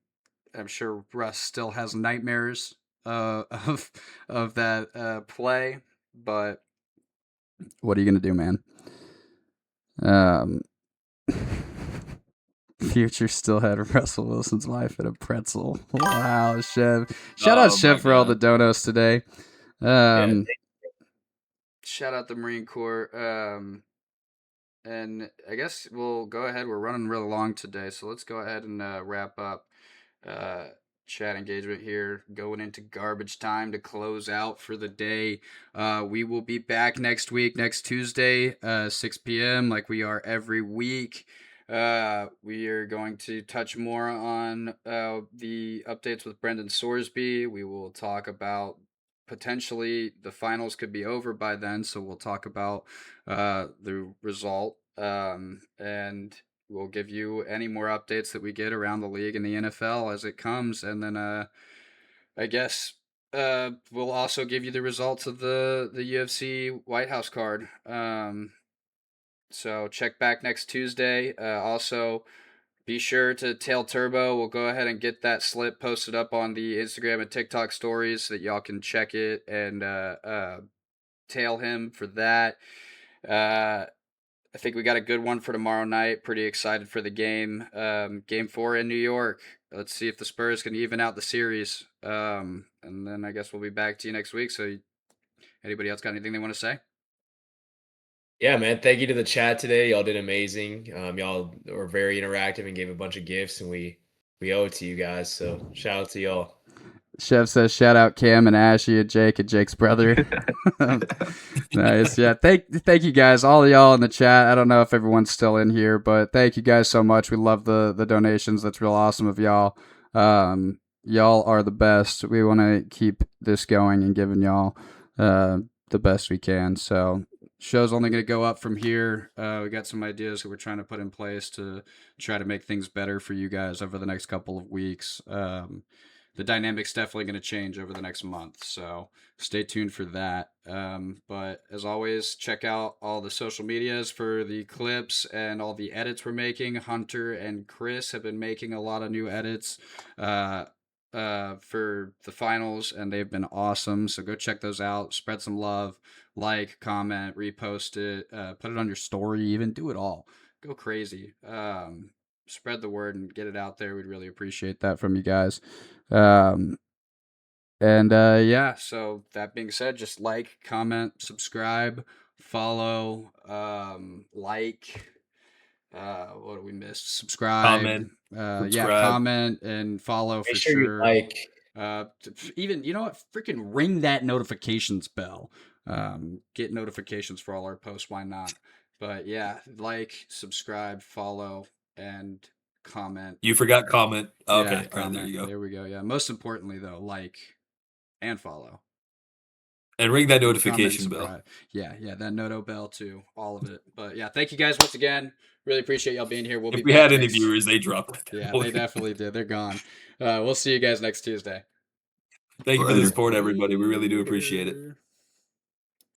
I'm sure Russ still has nightmares of that play, but what are you gonna do, man? Um, Future still had Russell Wilson's wife at a pretzel. Wow, Chev. Shout out Oh, Chev my for all the God. donos today. Yeah, Shout out the Marine Corps. And I guess we'll go ahead. We're running really long today, so let's go ahead and wrap up uh, chat engagement here. Going into garbage time to close out for the day. We will be back next week, next Tuesday, 6 p.m., like we are every week. We are going to touch more on the updates with Brendan Sorsby. We will talk about potentially the finals could be over by then, so we'll talk about the result and we'll give you any more updates that we get around the league and the NFL as it comes, and then I guess we'll also give you the results of the UFC White House card. So check back next Tuesday. Also, be sure to tail Turbo. We'll go ahead and get that slip posted up on the Instagram and TikTok stories so that y'all can check it and tail him for that. I think we got a good one for tomorrow night. Pretty excited for the game. Game 4 in New York. Let's see if the Spurs can even out the series. And then I guess we'll be back to you next week. So, anybody else got anything they want to say? yeah, man. Thank you to the chat today. Y'all did amazing. Y'all were very interactive and gave a bunch of gifts, and we owe it to you guys. So shout out to y'all. Chef says, shout out Cam and Ashy and Jake and Jake's brother. Nice. Yeah. Thank you guys, all of y'all in the chat. I don't know if everyone's still in here, but thank you guys so much. We love the donations. That's real awesome of y'all. Y'all are the best. We want to keep this going and giving y'all the best we can. So show's only going to go up from here. We got some ideas that we're trying to put in place to try to make things better for you guys over the next couple of weeks. The dynamic's definitely going to change over the next month, so stay tuned for that. But as always, check out all the social medias for the clips and all the edits we're making. Hunter and Chris have been making a lot of new edits for the finals, and they've been awesome. So go check those out. Spread some love, like, comment, repost it, put it on your story, even do it all. Go crazy. Spread the word and get it out there. We'd really appreciate that from you guys. Yeah, so that being said, just like, comment, subscribe, follow, like, what do we miss? Subscribe. Comment, Yeah, subscribe. comment and follow Make for sure sure. you like. Even, you know what? Freaking ring that notifications bell. Get notifications for all our posts. Why not? But yeah, like, subscribe, follow, and comment. You forgot comment. Yeah, Okay, all right, comment. there you go. There we go. Yeah, most importantly though, like and follow. And ring that Comments, notification bell. subscribe. Yeah, that Noto bell too, all of it. But yeah, thank you guys once again. Really appreciate y'all being here. We'll be If we back had any next- viewers, they dropped it. Yeah, they definitely did. They're gone. We'll see you guys next Tuesday. Thank you for the Later. support, everybody. We really do appreciate it. Later.